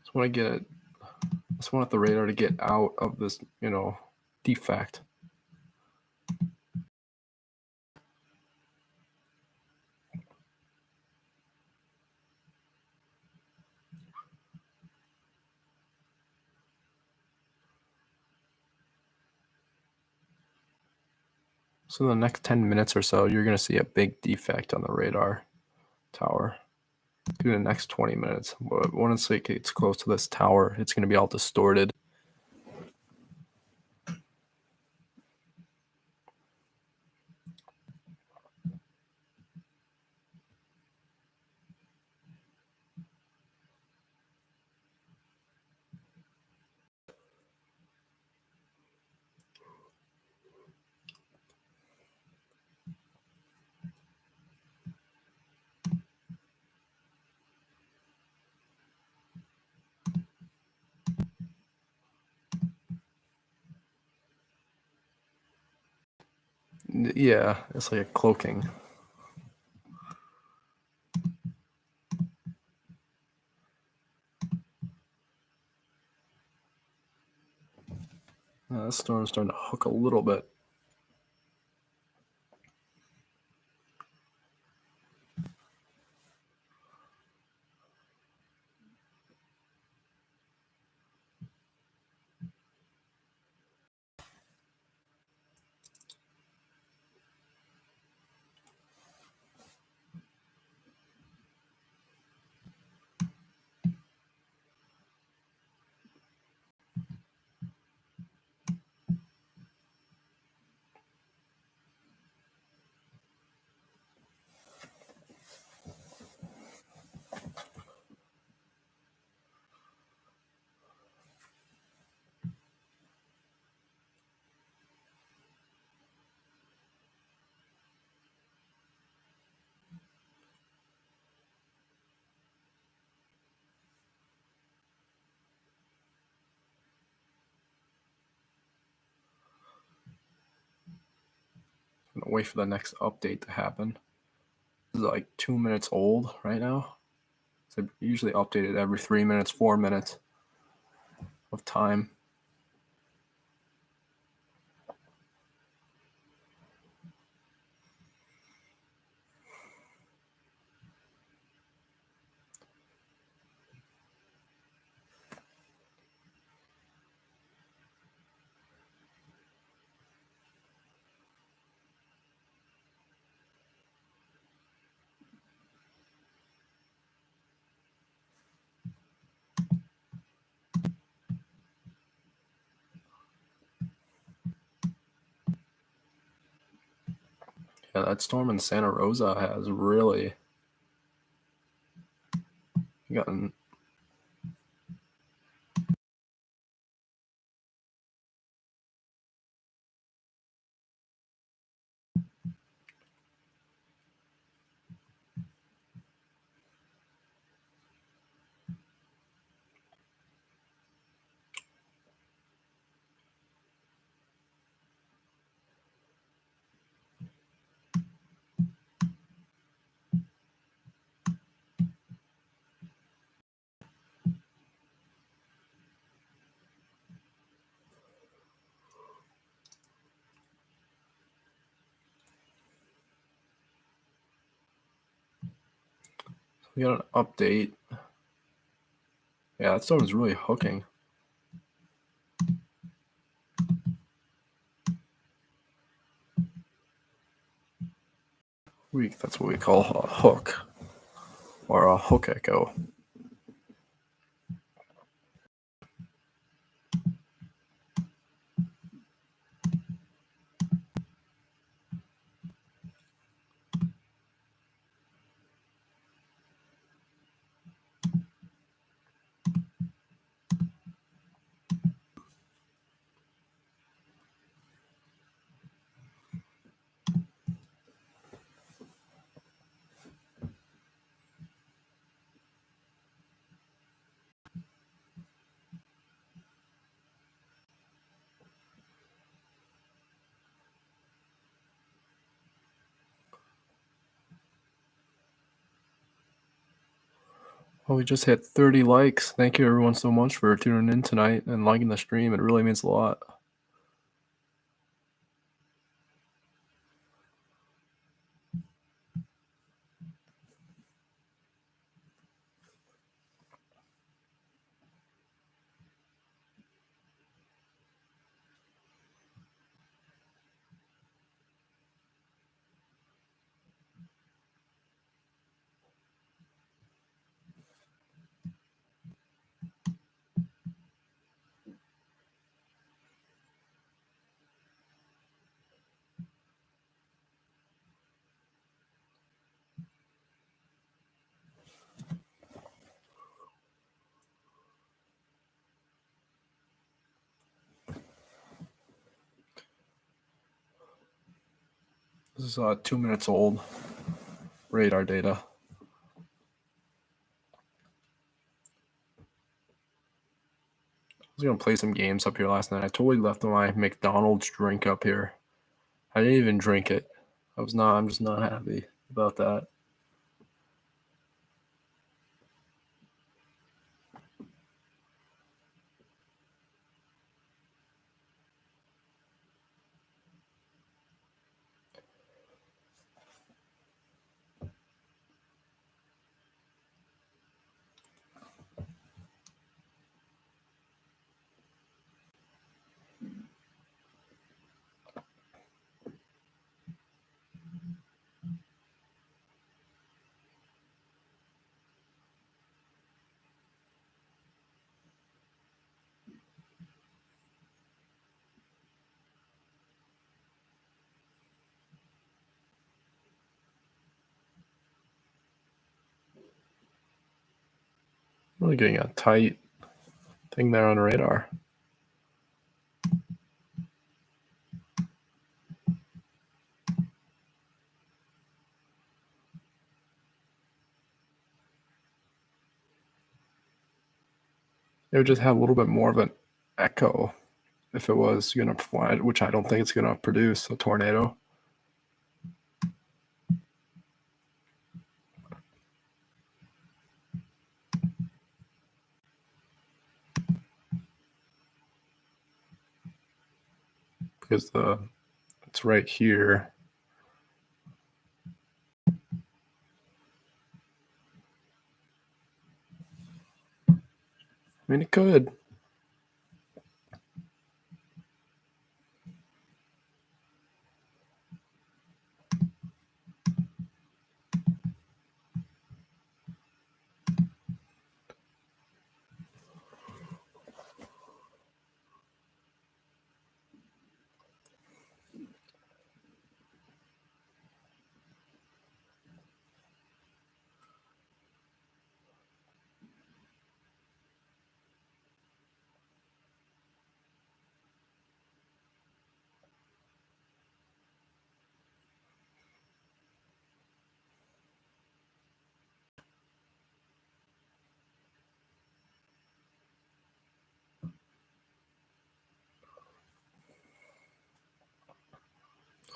just want to get it. I just want the radar to get out of this, defect. So in the next 10 minutes or so, you're going to see a big defect on the radar tower. Through the next 20 minutes. But once it gets close to this tower, it's going to be all distorted. Yeah, it's like a cloaking. The storm's starting to hook a little bit. I'm gonna wait for the next update to happen. This is like 2 minutes old right now. So I usually update it every 3 minutes, 4 minutes of time. Yeah, that storm in Santa Rosa has really gotten. We got an update. Yeah, that storm is really hooking. That's what we call a hook, or a hook echo. Well, we just hit 30 likes. Thank you everyone so much for tuning in tonight and liking the stream. It really means a lot. This is 2 minutes old radar data. I was gonna play some games up here last night. I totally left my McDonald's drink up here. I didn't even drink it. I'm just not happy about that. Really getting a tight thing there on the radar. It would just have a little bit more of an echo if it was going to provide, which I don't think it's going to produce a tornado. Because it's right here. I mean, it could.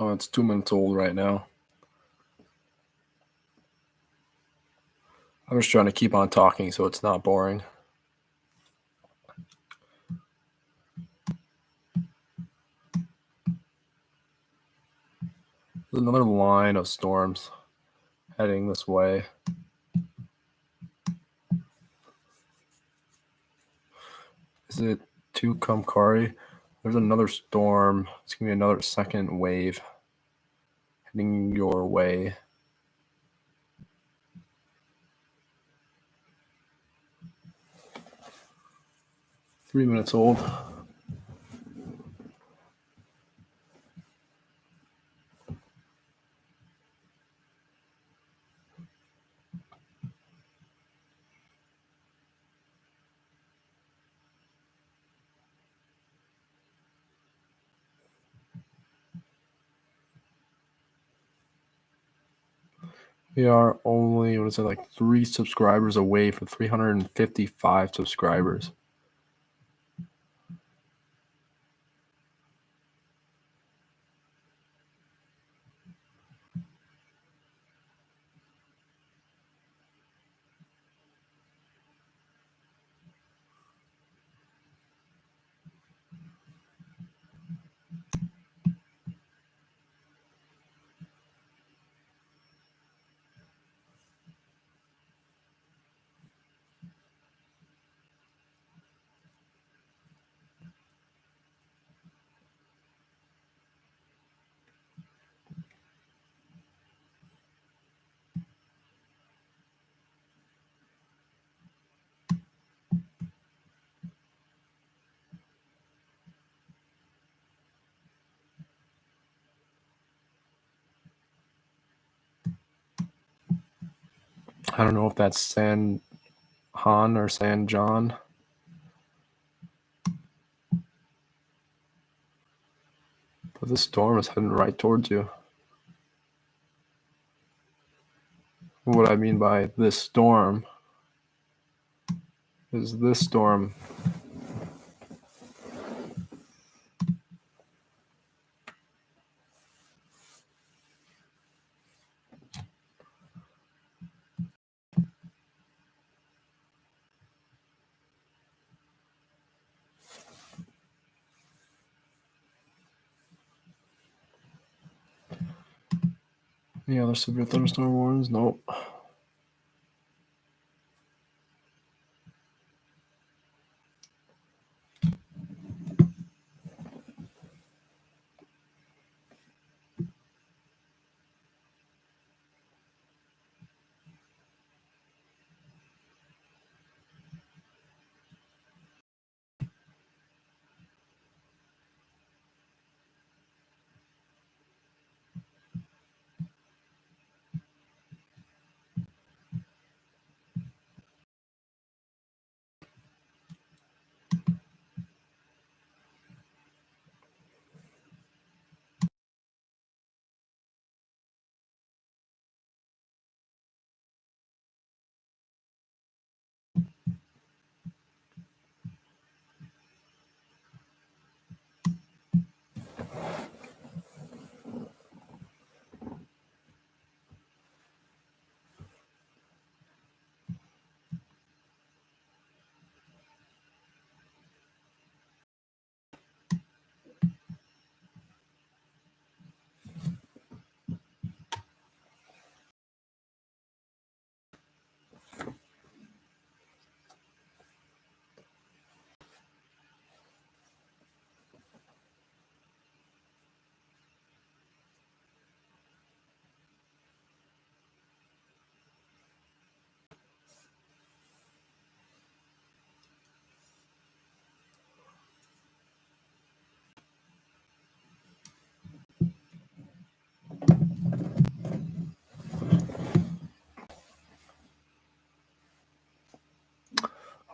Oh, it's 2 minutes old right now. I'm just trying to keep on talking so it's not boring. There's another line of storms heading this way. Is it Tucumcari? There's another storm. It's going to be another second wave heading your way. Three minutes old. We are only, 3 subscribers away from 355 subscribers. I don't know if that's San Han or San John. But this storm is heading right towards you. What I mean by this storm is this storm. Any other severe thunderstorm warnings? Nope.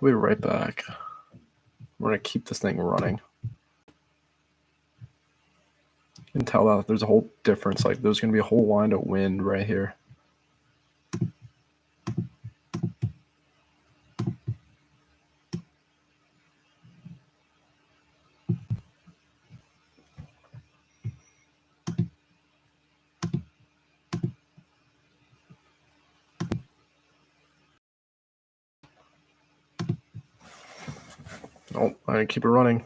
I'll be right back. We're going to keep this thing running. You can tell that there's a whole difference. Like, there's going to be a whole line of wind right here. Oh, I keep it running.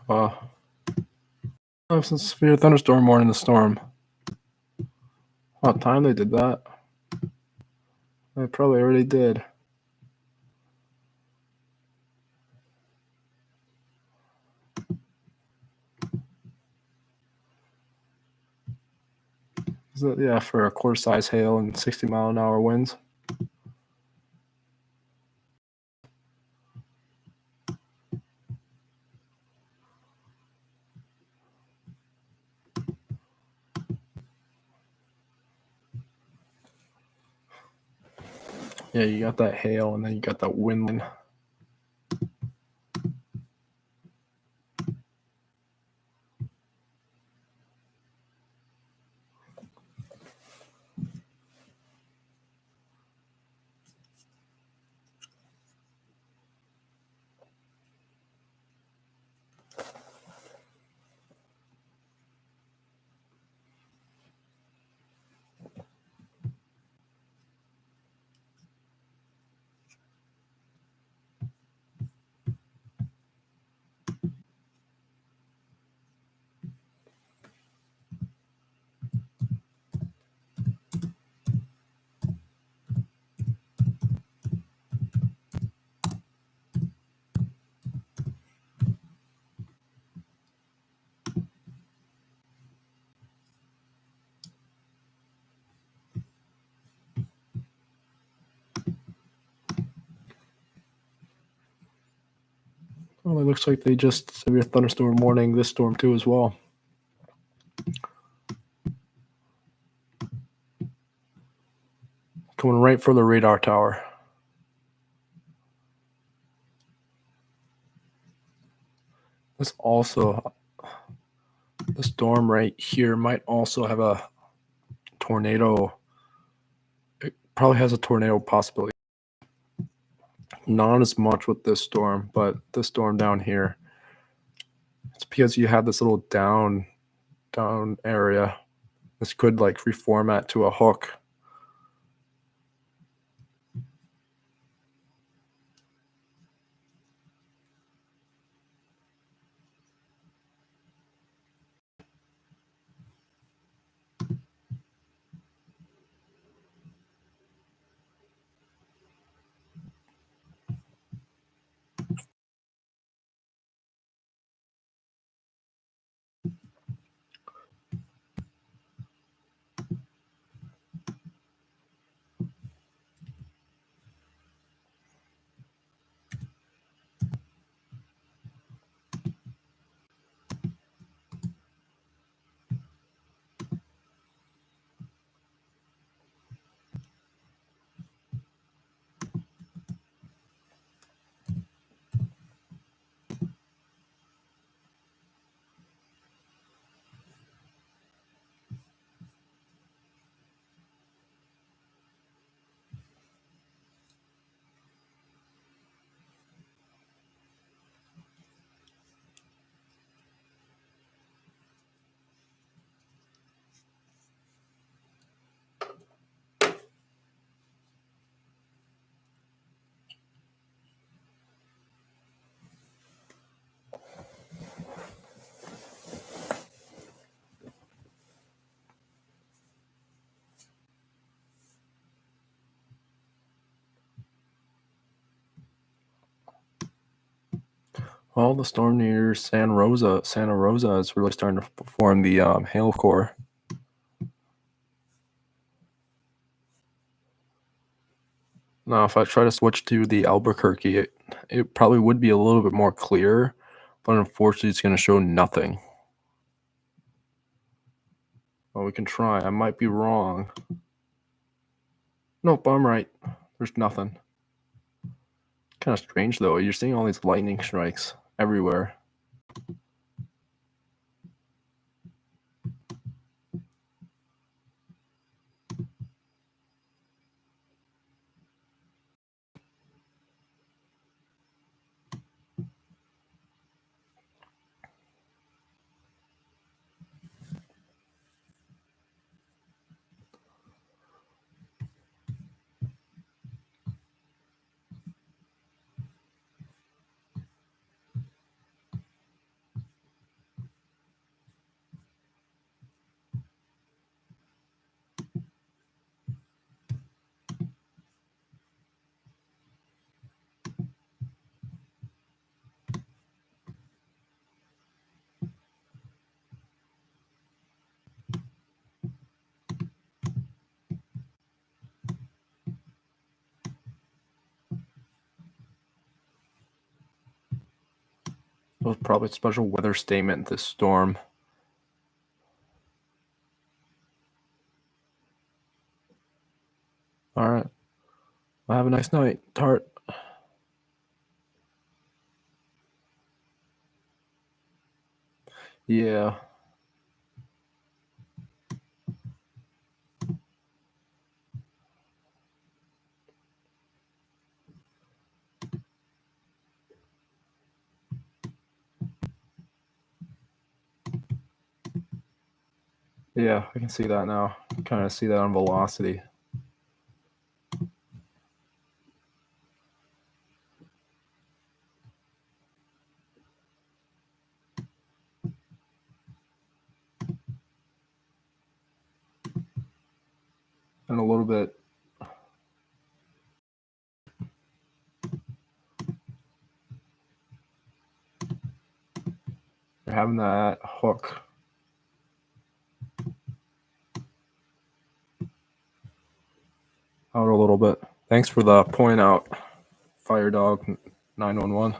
Uh, some severe thunderstorm warning the storm. What time they did that? They probably already did. Is it, yeah, for a quarter size hail and 60-mile-an-hour winds. Yeah, you got that hail and then you got that wind line. Well, it looks like they just severe thunderstorm warning this storm too as well. Coming right for the radar tower. This also, the storm right here might also have a tornado. It probably has a tornado possibility. Not as much with this storm, but this storm down here. It's because you have this little down area. This could like reformat to a hook. Well, the storm near Santa Rosa is really starting to form the hail core. Now, if I try to switch to the Albuquerque, it probably would be a little bit more clear, but unfortunately, it's going to show nothing. Well, we can try. I might be wrong. Nope, I'm right. There's nothing. Kind of strange, though. You're seeing all these lightning strikes everywhere. was probably a special weather statement, this storm. All right. Well, have a nice night, Tart. Yeah. Yeah, I can see that now. Kind of see that on velocity. And a little bit. You're having that hook. Out a little bit. Thanks for the point out, Fire Dog 911.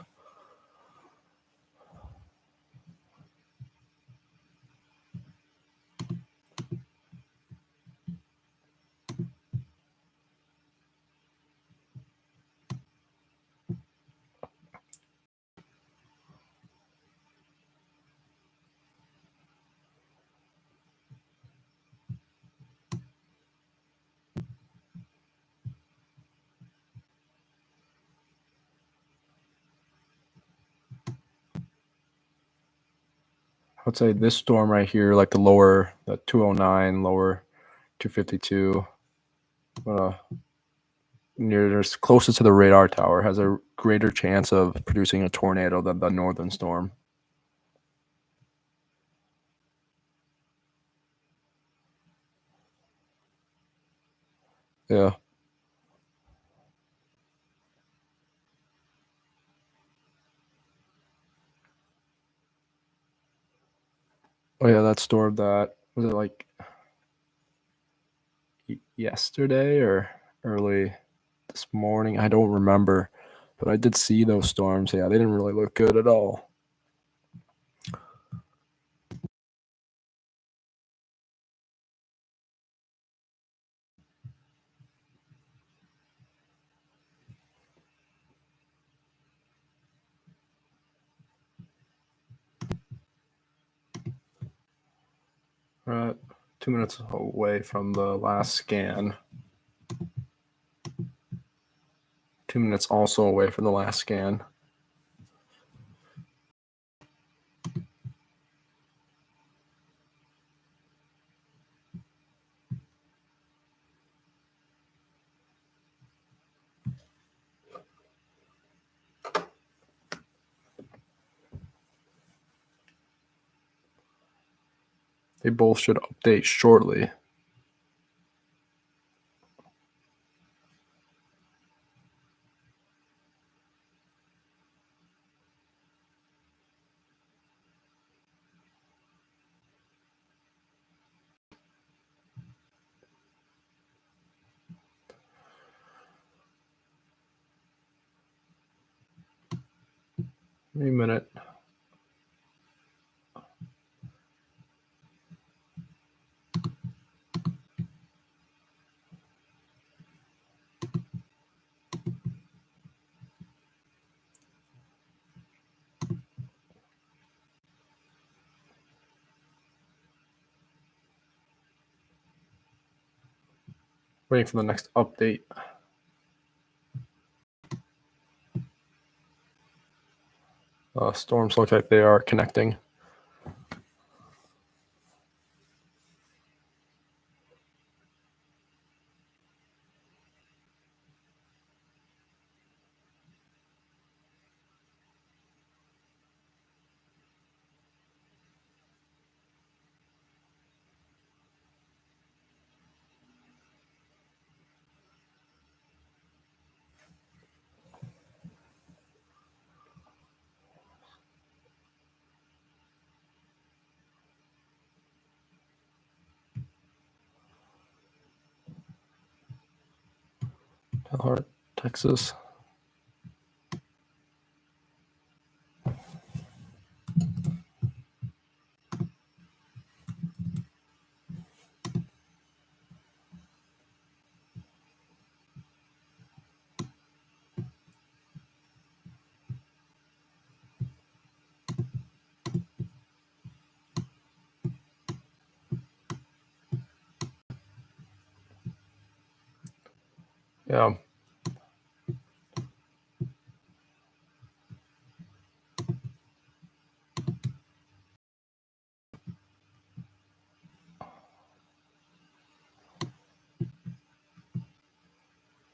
I would say this storm right here, like the 209, lower 252, there's closest to the radar tower, has a greater chance of producing a tornado than the northern storm. Yeah. Oh yeah, that storm that was it like yesterday or early this morning? I don't remember, but I did see those storms. Yeah, they didn't really look good at all. We're at 2 minutes away from the last scan. 2 minutes also away from the last scan. They both should update shortly. Maybe a minute. Waiting for the next update. Storms look like they are connecting. Heart, Texas. Yeah.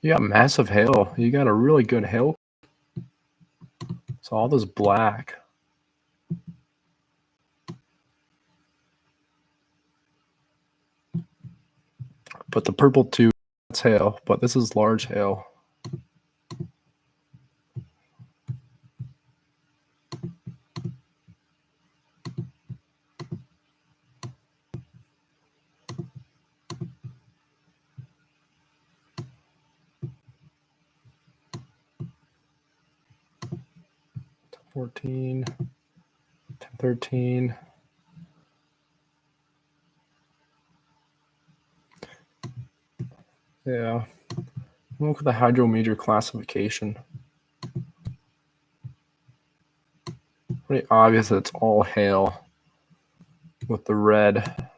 You got massive hail. You got a really good hail. So all this black. But the purple too, that's hail. But this is large hail. $14, $13. Yeah. Look at the hydrometer classification. Pretty obvious that it's all hail with the red.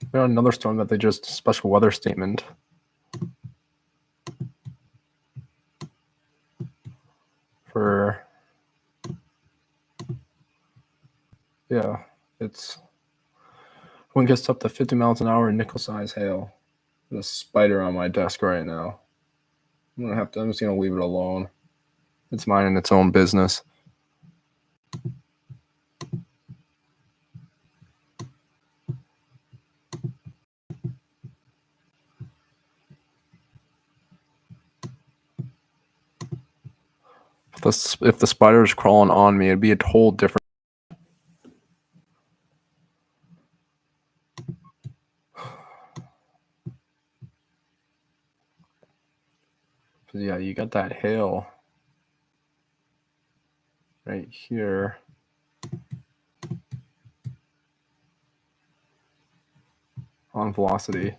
We got another storm that they just special weather statement. For yeah, it's wind gets up to 50 miles an hour in nickel size hail. There's a spider on my desk right now. I'm just gonna leave it alone. It's minding its own business. If the spider's crawling on me, it'd be a whole different. Yeah, you got that hail right here. On velocity.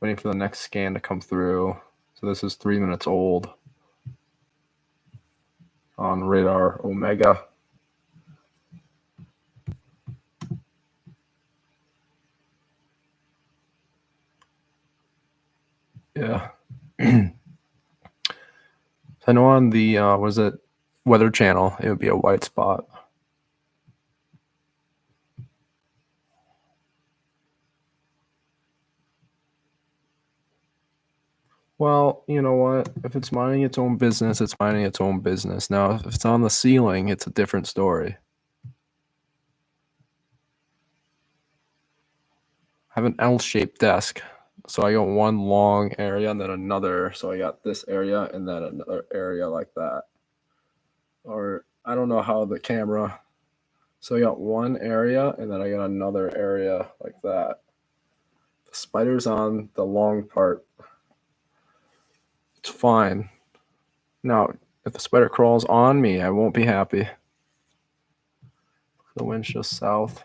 Waiting for the next scan to come through. So this is 3 minutes old on radar Omega. Yeah. I know on the Weather Channel, it would be a white spot. Well, you know what? If it's minding its own business, it's minding its own business. Now, if it's on the ceiling, it's a different story. I have an L-shaped desk. So I got one long area and then another. So I got this area and then another area like that. Or I don't know how the camera. So I got one area and then I got another area like that. The spider's on the long part. It's fine. Now, if the spider crawls on me, I won't be happy. The wind's just south.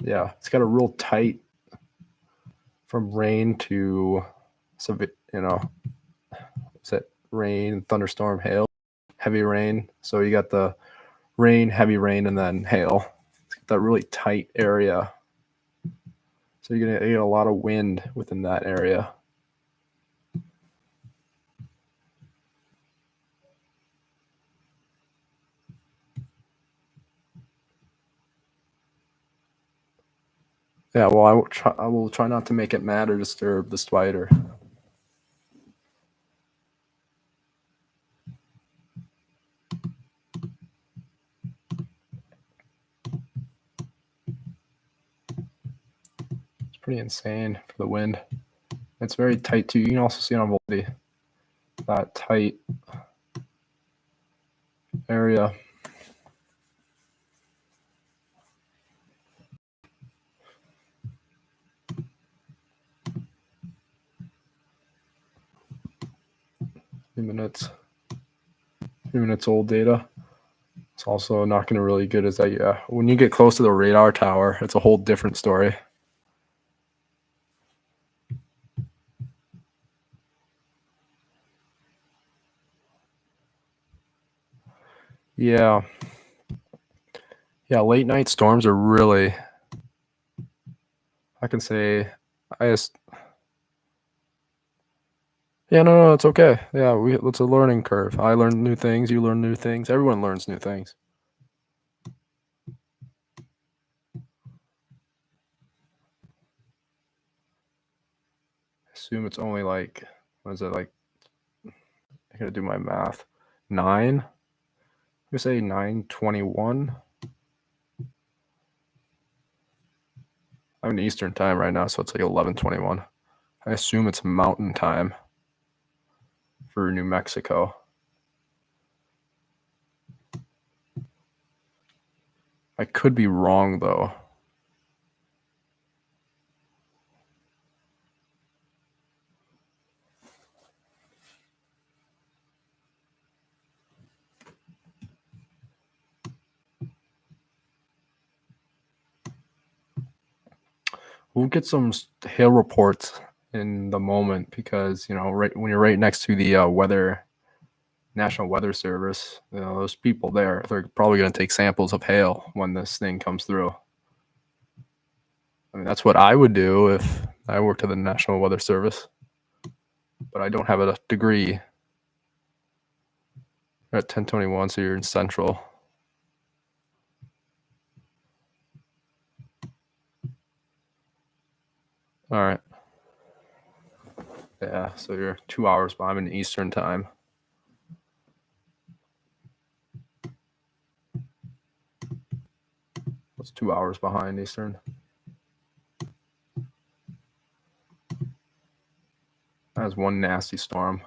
Yeah, it's got a real tight from rain to, is it rain, thunderstorm, hail, heavy rain. So you got the rain, heavy rain, and then hail. It's got that really tight area. So you're gonna get a lot of wind within that area. Yeah, well, I will try not to make it mad or disturb the spider. It's pretty insane for the wind. It's very tight too. You can also see it on velocity. That tight. area. Few minutes old data. It's also not going to really good as that. Yeah, when you get close to the radar tower, it's a whole different story. Yeah. Yeah, late night storms are really, I can say, it's okay. Yeah, it's a learning curve. I learn new things, you learn new things, everyone learns new things. Assume it's only like, what is it, like, I gotta do my math. 9? I'm gonna say 9:21. I'm in Eastern time right now, so it's like 11:21. I assume it's Mountain time for New Mexico. I could be wrong though. We'll get some hail reports in the moment because right when you're right next to the National Weather Service, those people they're probably going to take samples of hail when this thing comes through. I mean, that's what I would do if I worked at the National Weather Service, but I don't have a degree. You're at 10:21, so you're in Central. All right. Yeah, so you're 2 hours behind. I'm in Eastern time. It's 2 hours behind Eastern. That's one nasty storm.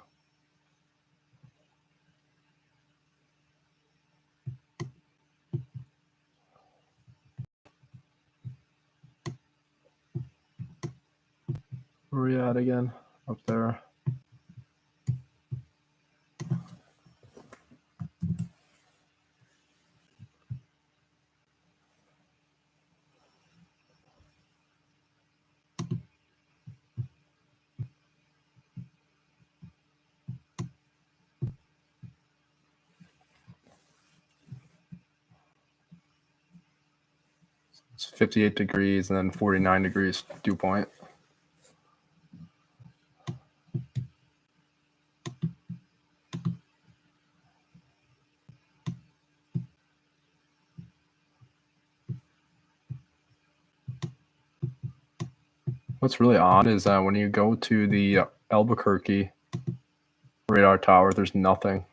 Where are we at again? Up there. It's 58 degrees and then 49 degrees dew point. What's really odd is that when you go to the Albuquerque radar tower, there's nothing.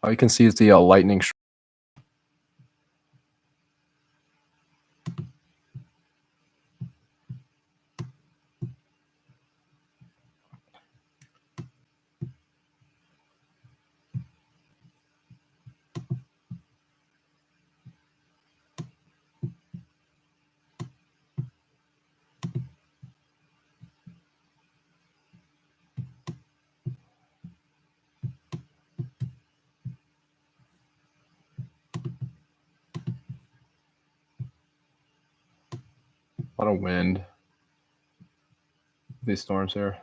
All you can see is the lightning. A lot of wind. These storms here.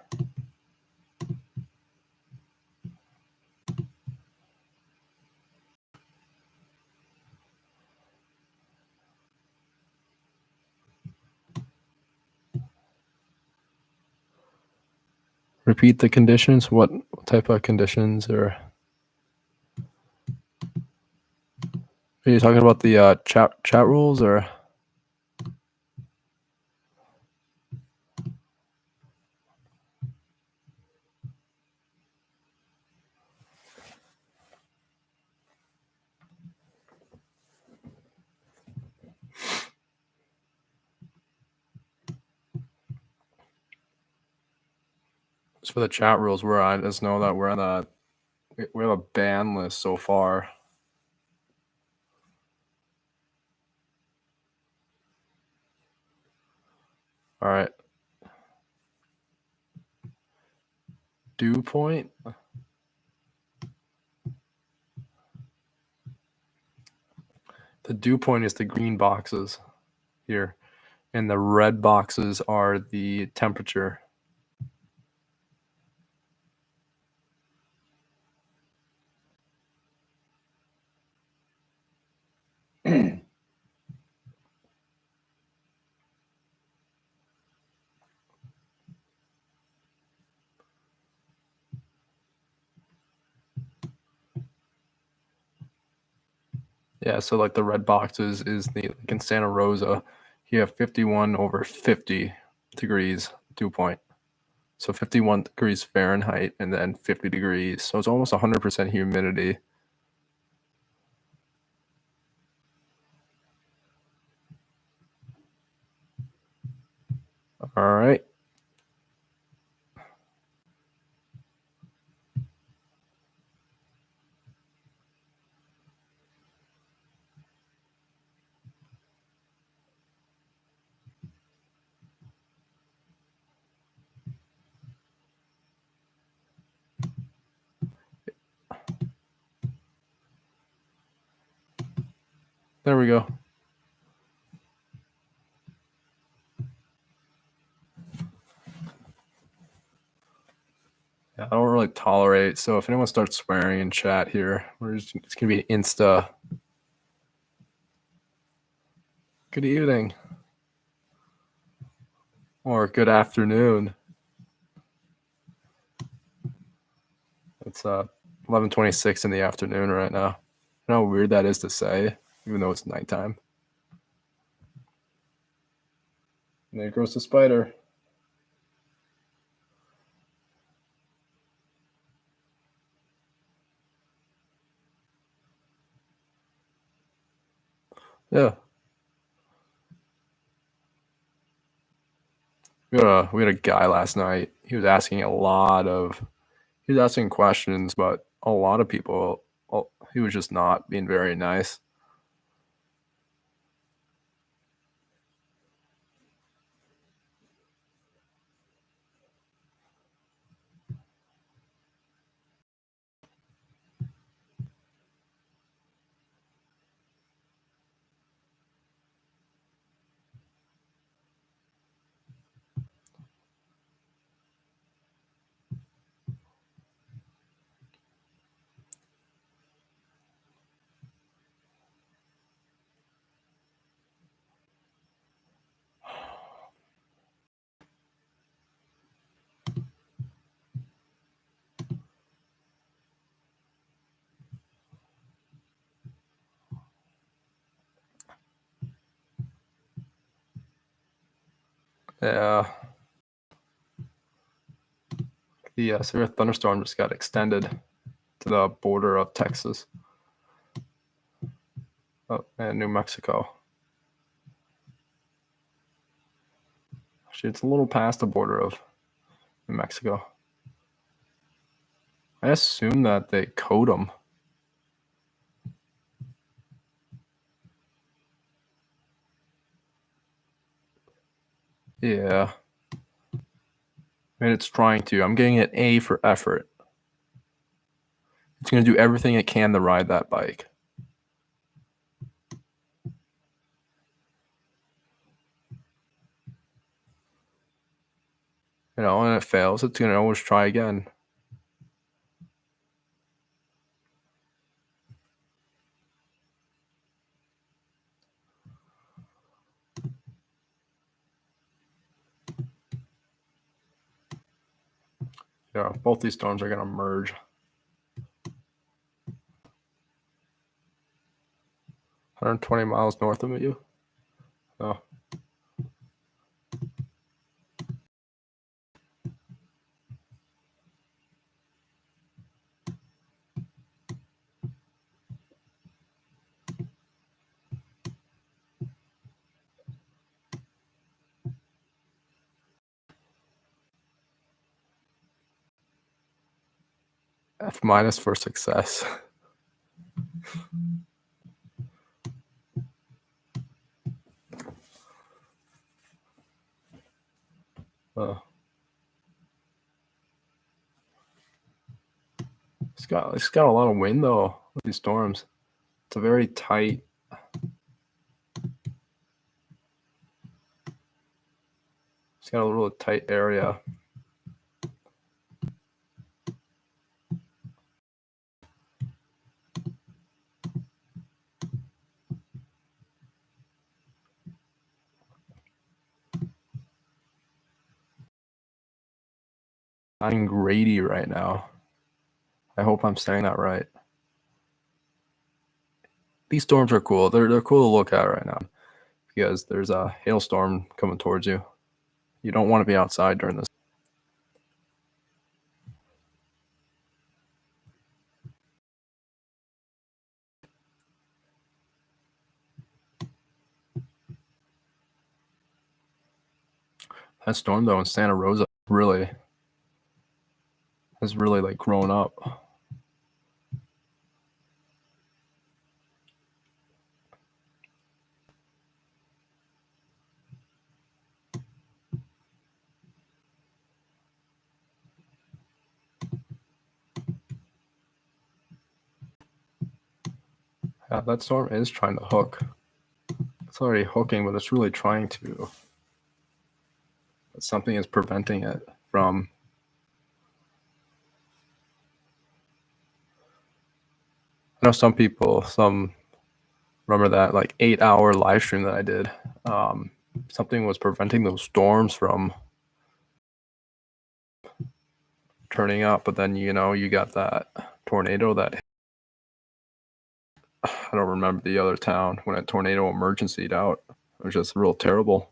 Repeat the conditions. What type of conditions are you talking about? The chat rules or? For the chat rules, I just know that we're on the We have a ban list so far. All right. Dew point. The dew point is the green boxes here, and the red boxes are the temperature. Yeah, so like the red boxes is the like in Santa Rosa, you have 51 over 50 degrees dew point. So 51 degrees Fahrenheit and then 50 degrees. So it's almost 100% humidity. All right. There we go. Yeah, I don't really tolerate. So if anyone starts swearing in chat here, it's gonna be an Insta. Good evening. Or good afternoon. It's 11:26 in the afternoon right now. You know how weird that is to say, even though it's nighttime. And there goes the spider. Yeah. We had a guy last night. He was asking questions, but a lot of people, he was just not being very nice. Yeah. The severe thunderstorm just got extended to the border of Texas and New Mexico. Actually, it's a little past the border of New Mexico. I assume that they code them. Yeah. I mean, it's trying to. I'm getting an A for effort. It's going to do everything it can to ride that bike. You know, and it fails, it's going to always try again. Yeah, both these storms are going to merge. 120 miles north of you. Oh. F minus for success. uh, it's got a lot of wind though. These storms. It's a very tight. It's got a little tight area. I'm Grady right now. I hope I'm saying that right. These storms are cool. They're cool to look at right now because there's a hailstorm coming towards you. You don't want to be outside during this. That storm though in Santa Rosa really has really like grown up. Yeah, that storm is trying to hook. It's already hooking, but it's really trying to. But something is preventing it from. I know some people, remember that like 8-hour live stream that I did. Something was preventing those storms from turning up, but then you got that tornado that I don't remember the other town when a tornado emergency'd out. It was just real terrible.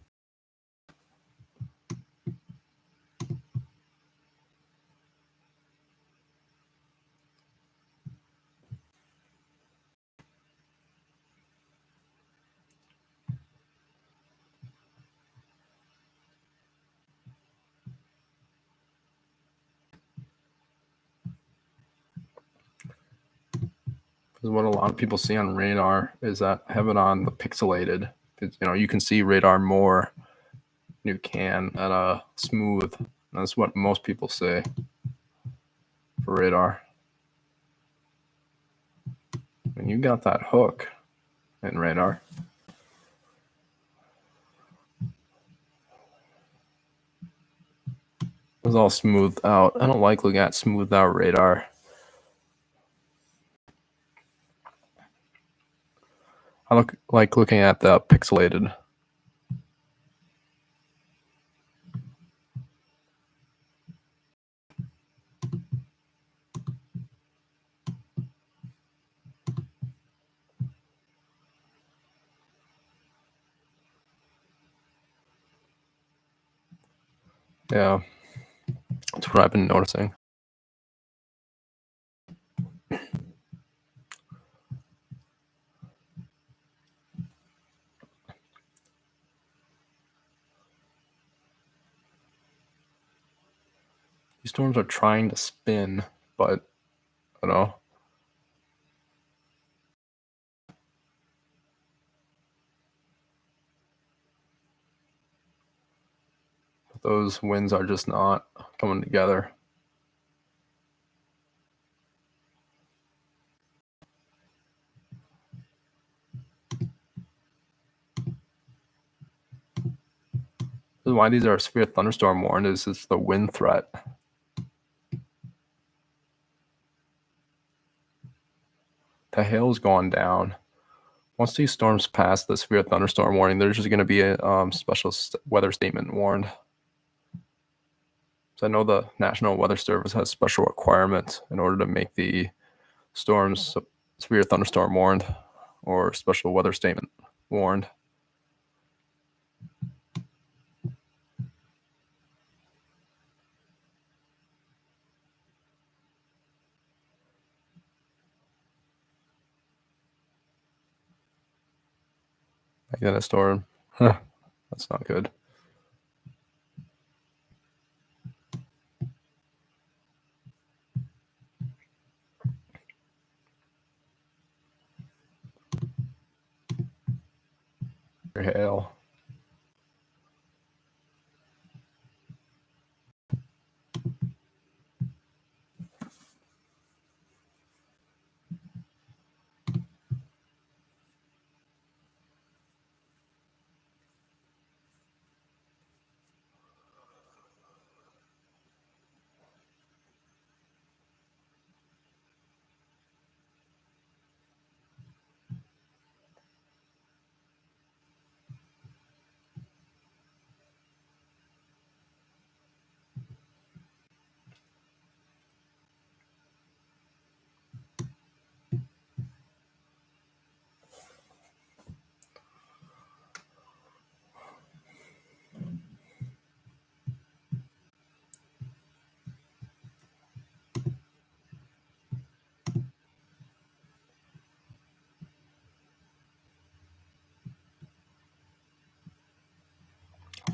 Because what a lot of people see on radar is that have it on the pixelated. You can see radar more than you can at a smooth. That's what most people say for radar. And you got that hook in radar. It was all smoothed out. I don't like looking at smoothed out radar. I like looking at the pixelated. Yeah, that's what I've been noticing. These storms are trying to spin, but you know. Those winds are just not coming together. This is why these are severe thunderstorm warned. Is it's the wind threat. The hail's gone down. Once these storms pass the severe thunderstorm warning, there's just going to be a special weather statement warned. So I know the National Weather Service has special requirements in order to make the storms severe thunderstorm warned or special weather statement warned. Like in a storm. That's not good.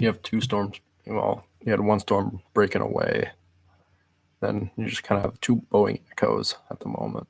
you have two storms, well, you had one storm breaking away, then you just kind of have two Boeing echoes at the moment.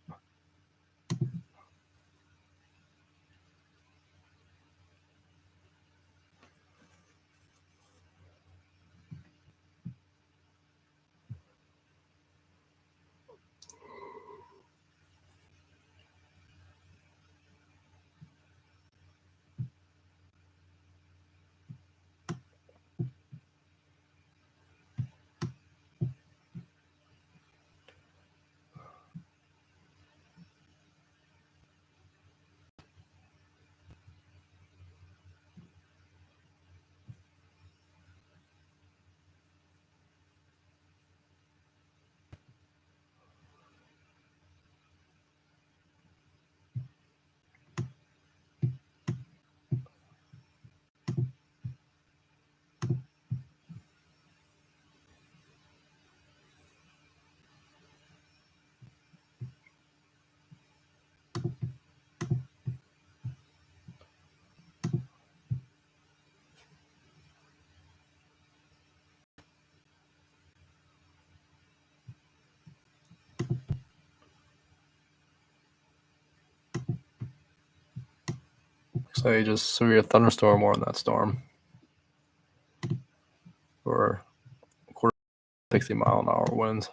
So you just severe a thunderstorm or in that storm, or 60-mile-an-hour winds.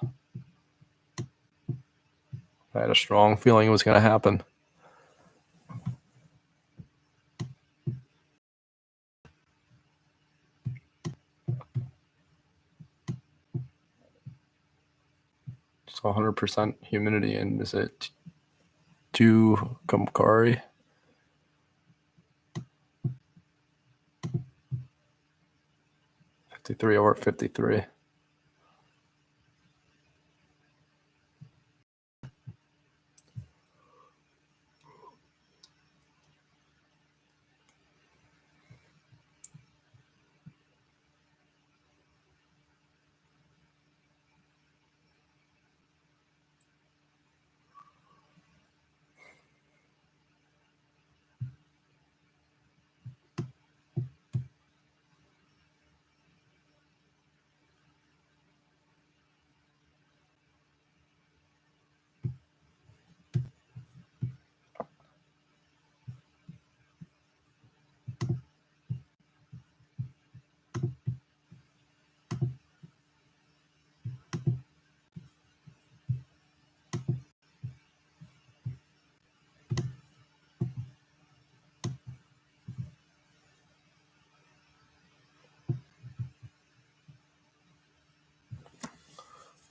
I had a strong feeling it was going to happen. It's 100% humidity, and is it 2 Kamkari? Over 53.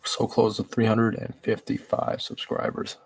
So close to 355 subscribers.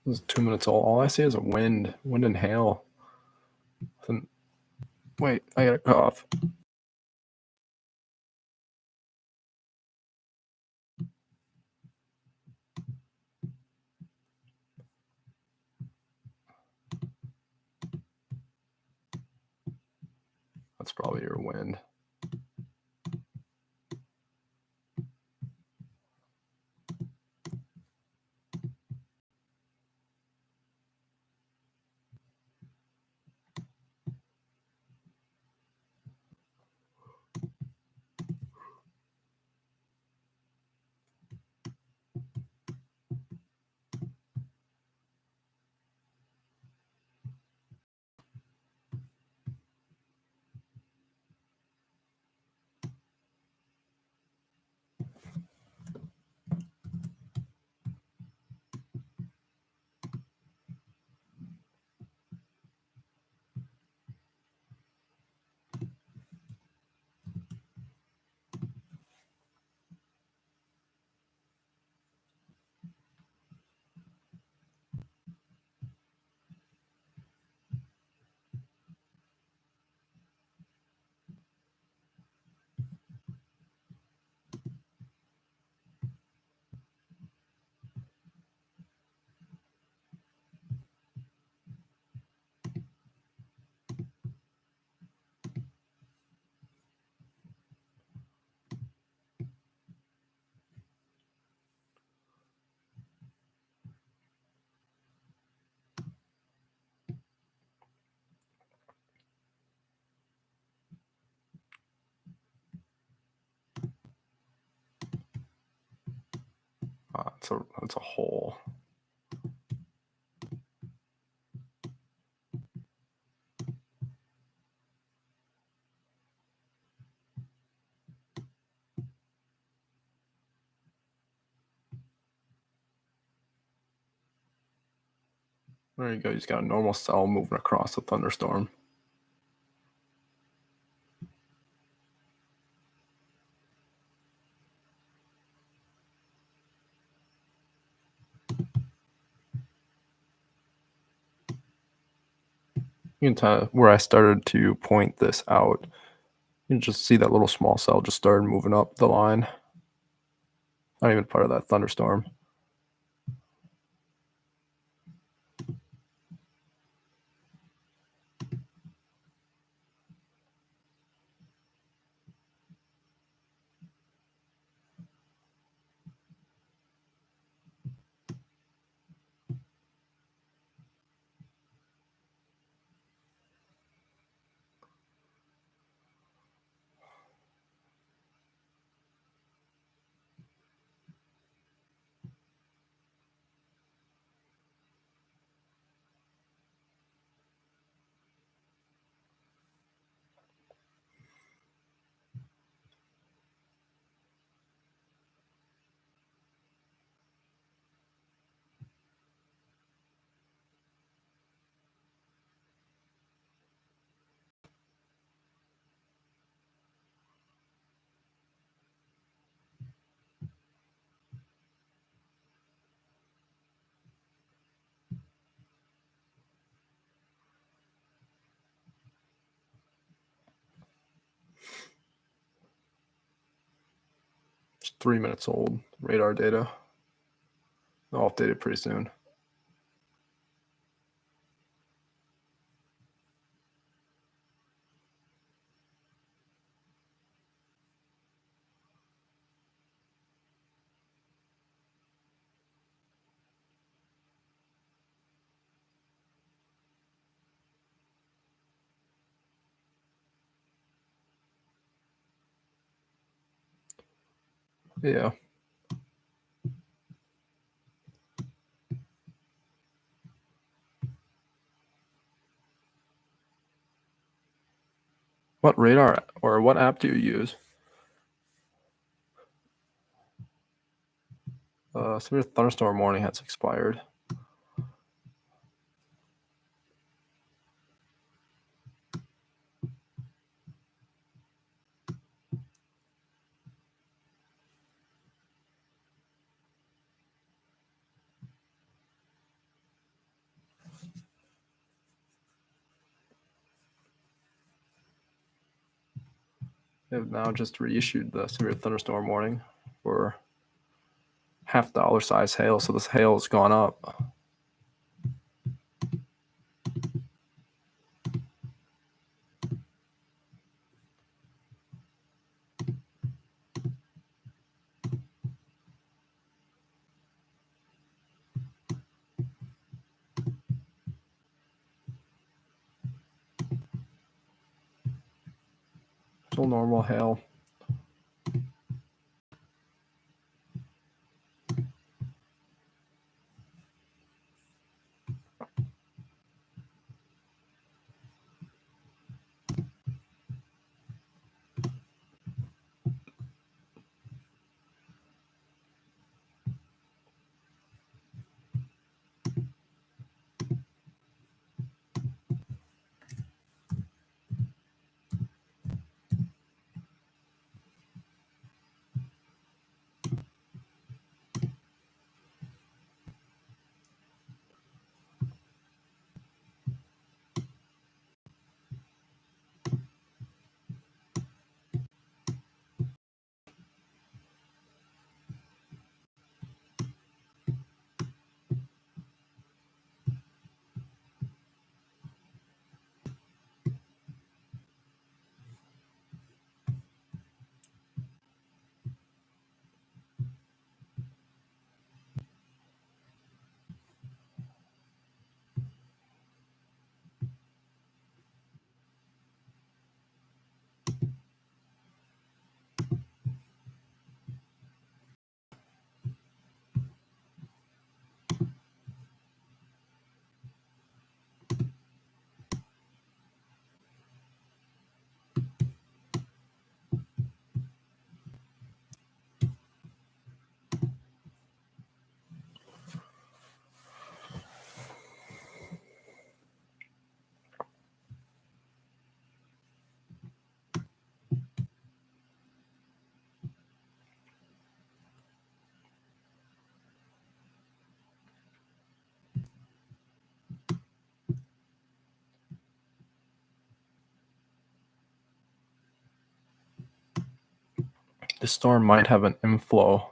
This is 2 minutes old. All I see is a wind and hail. Wait, I got a cough. That's probably your wind. That's a hole. There you go. You just got a normal cell moving across the thunderstorm. You can tell where I started to point this out. You can just see that little small cell just started moving up the line. Not even part of that thunderstorm. It's 3 minutes old, radar data. I'll update it pretty soon. Yeah. What radar or what app do you use? Severe thunderstorm warning has expired. They have now just reissued the severe thunderstorm warning for $half size hail, so this hail has gone up. Still normal hail. The storm might have an inflow.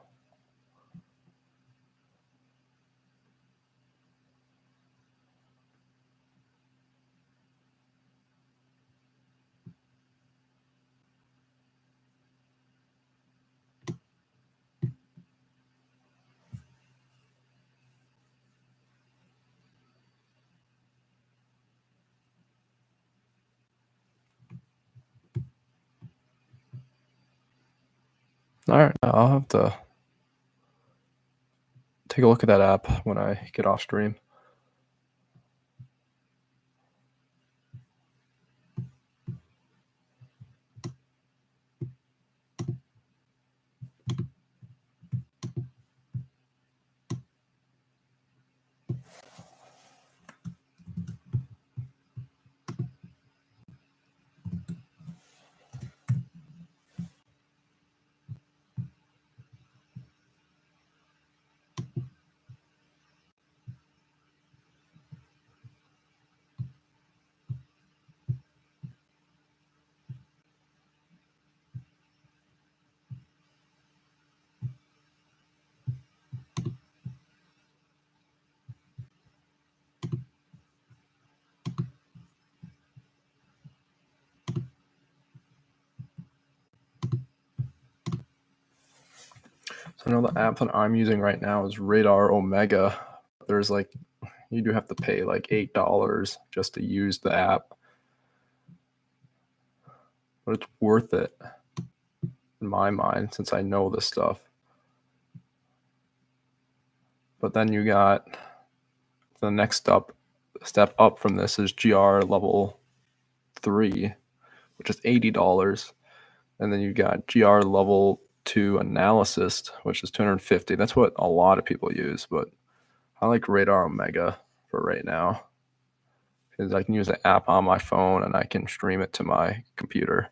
All right, I'll have to take a look at that app when I get off stream. So I know the app that I'm using right now is Radar Omega. There's like, you do have to pay like $8 just to use the app, but it's worth it in my mind since I know this stuff. But then you got the next step up from this is GR level 3, which is $80. And then you got GR level 2 analyst, which is $250. That's what a lot of people use, but I like Radar Omega for right now because I can use the app on my phone and I can stream it to my computer.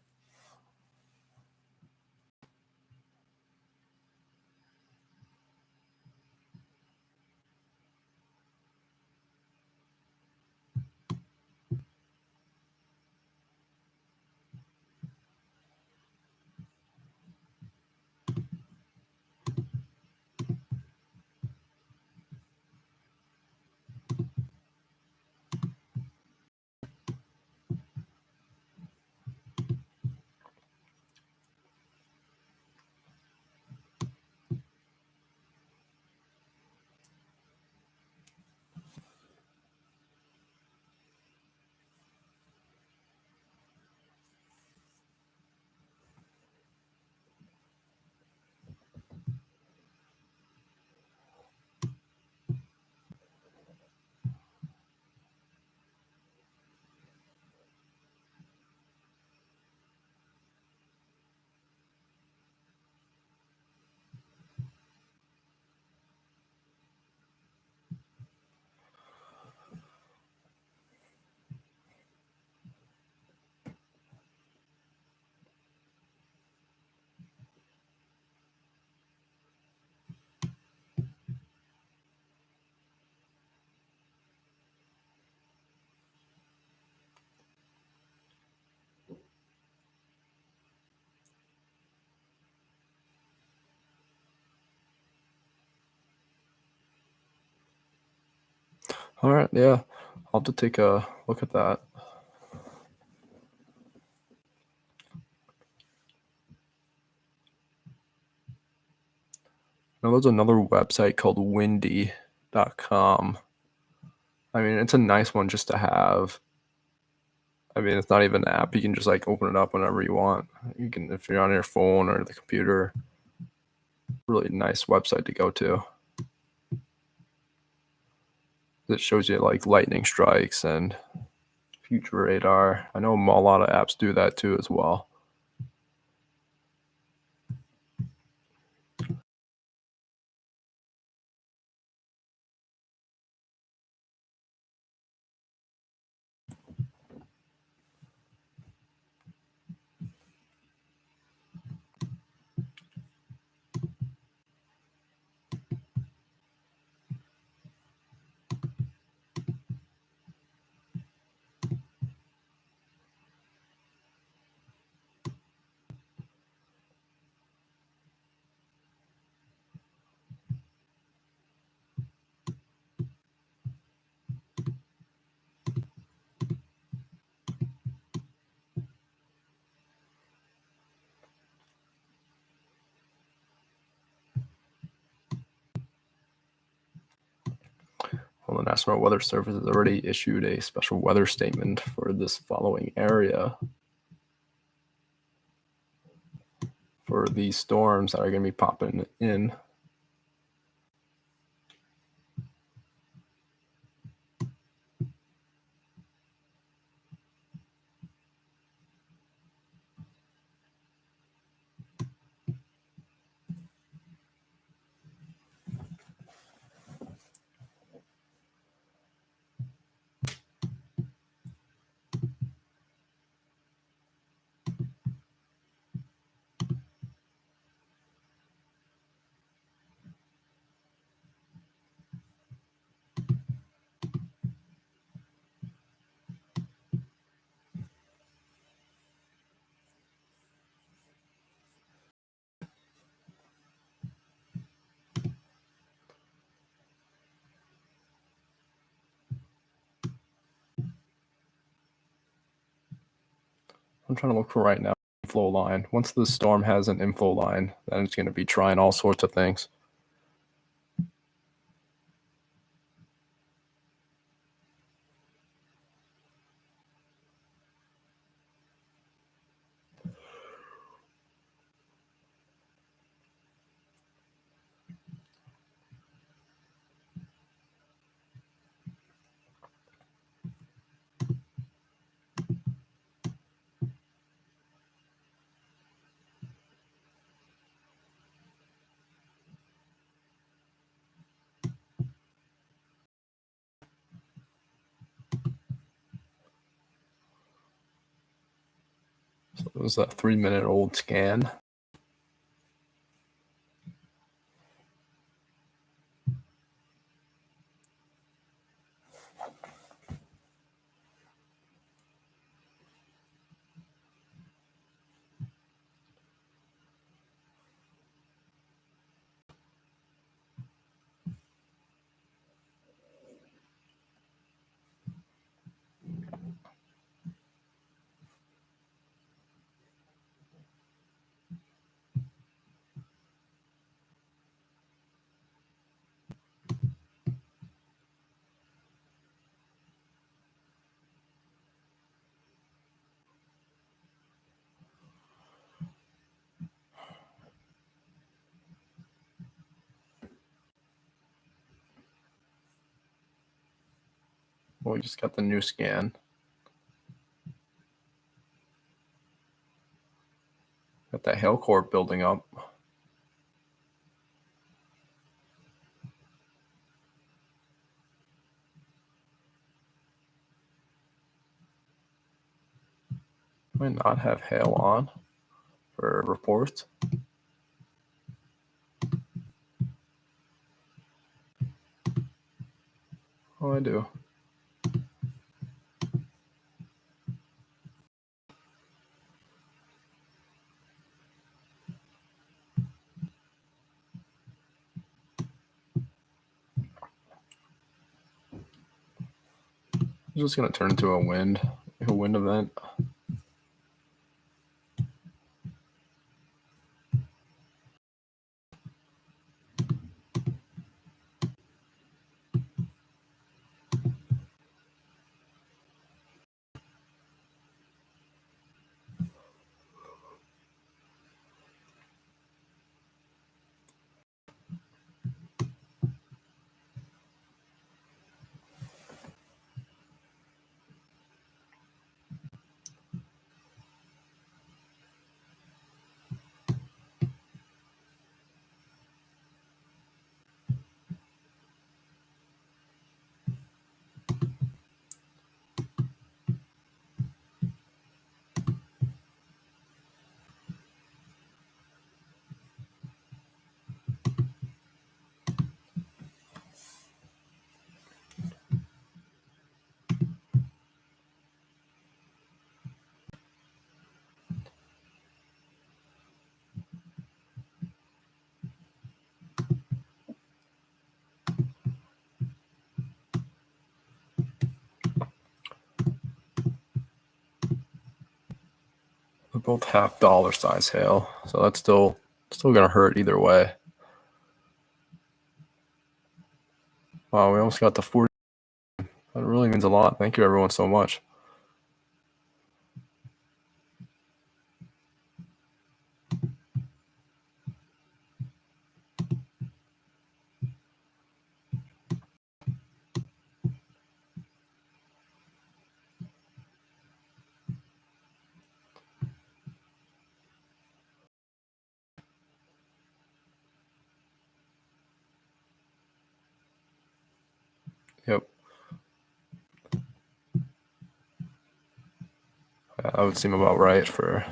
All right, yeah, I'll have to take a look at that. Now, there's another website called windy.com. I mean, it's a nice one just to have. I mean, it's not even an app. You can just like open it up whenever you want. You can, if you're on your phone or the computer. Really nice website to go to. It shows you like lightning strikes and future radar. I know a lot of apps do that too as well. Well, the National Weather Service has already issued a special weather statement for this following area for these storms that are going to be popping in. I'm trying to look for right now inflow line. Once the storm has an inflow line, then it's going to be trying all sorts of things. So it was a 3-minute-old scan. Well, we just got the new scan. Got that hail core building up. Do I not have hail on for reports? Oh, I do. It's just going to turn into a wind event. They're both half dollar size hail, so that's still gonna hurt either way. Wow, we almost got the 40 That really means a lot. Thank you, everyone, so much. Yep. That would seem about right for.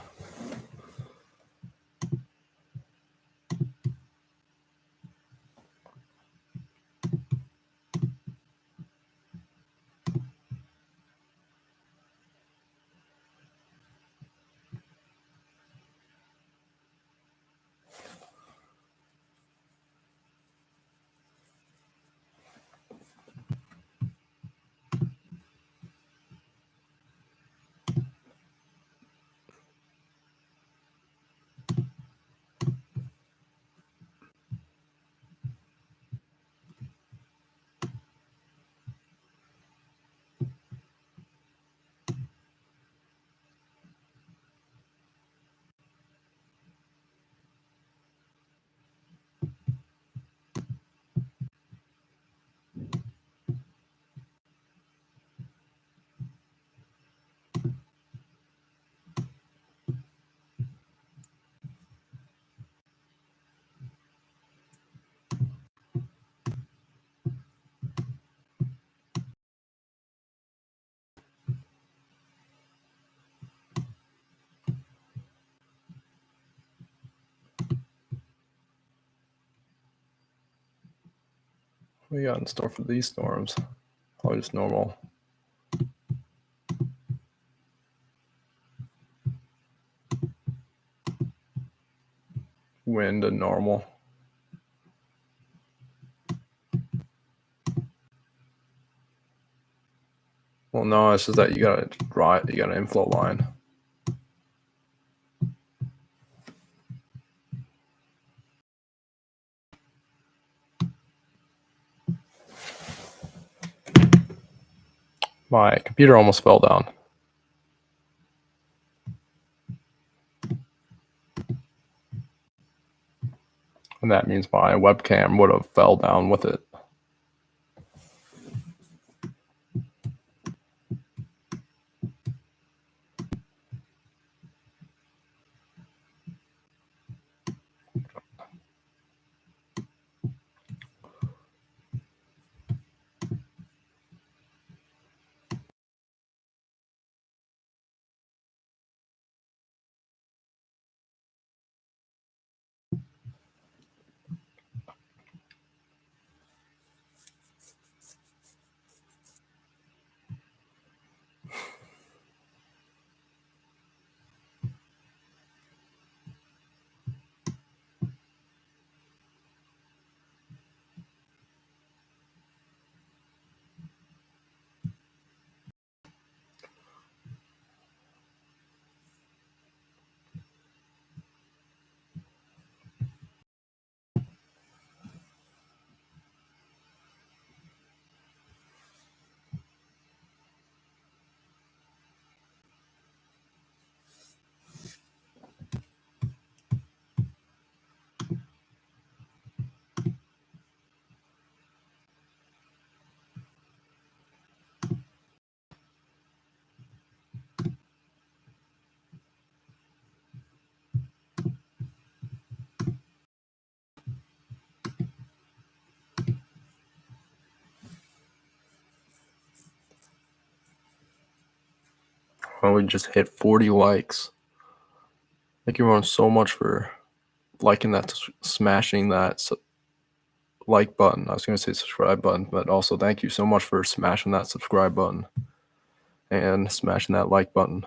What we got in store for these storms? Probably just normal. Wind and normal. Well, no, it's just that you got an inflow line. My computer almost fell down. And that means my webcam would have fell down with it. We just hit 40 likes. Thank you everyone so much for liking that, smashing that like button. I was going to say subscribe button, but also thank you so much for smashing that subscribe button and smashing that like button.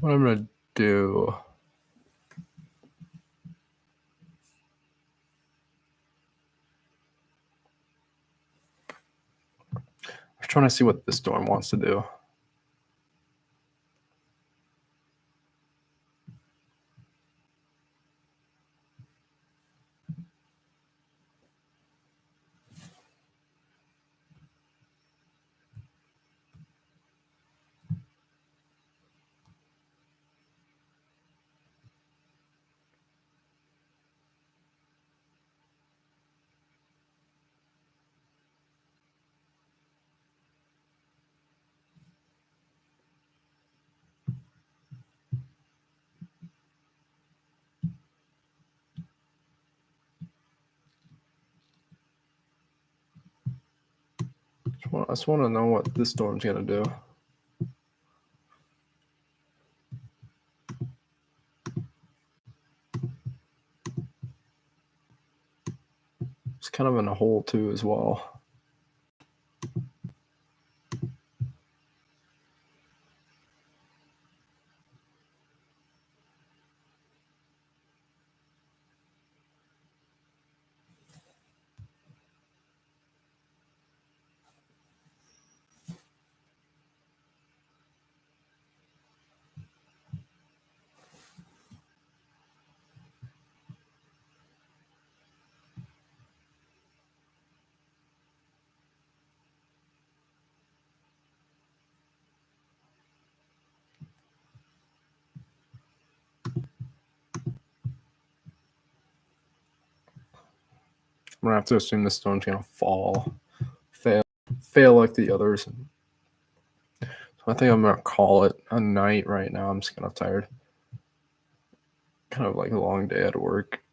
what I'm gonna do. I'm trying to see what this storm wants to do. I just want to know what this storm's gonna do. It's kind of in a hole too as well. I'm gonna have to assume this storm's gonna fail like the others. So I think I'm gonna call it a night right now. I'm just kind of tired. Kind of like a long day at work.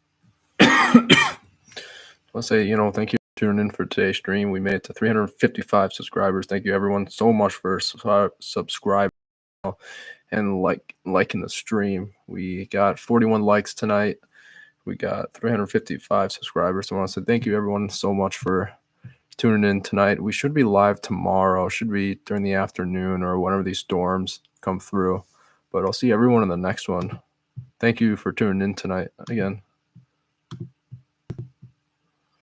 Let's say, thank you for tuning in for today's stream. We made it to 355 subscribers. Thank you everyone so much for subscribing and liking the stream. We got 41 likes tonight. We got 355 subscribers. So I want to say thank you everyone so much for tuning in tonight. We should be live tomorrow. Should be during the afternoon or whenever these storms come through. But I'll see everyone in the next one. Thank you for tuning in tonight again.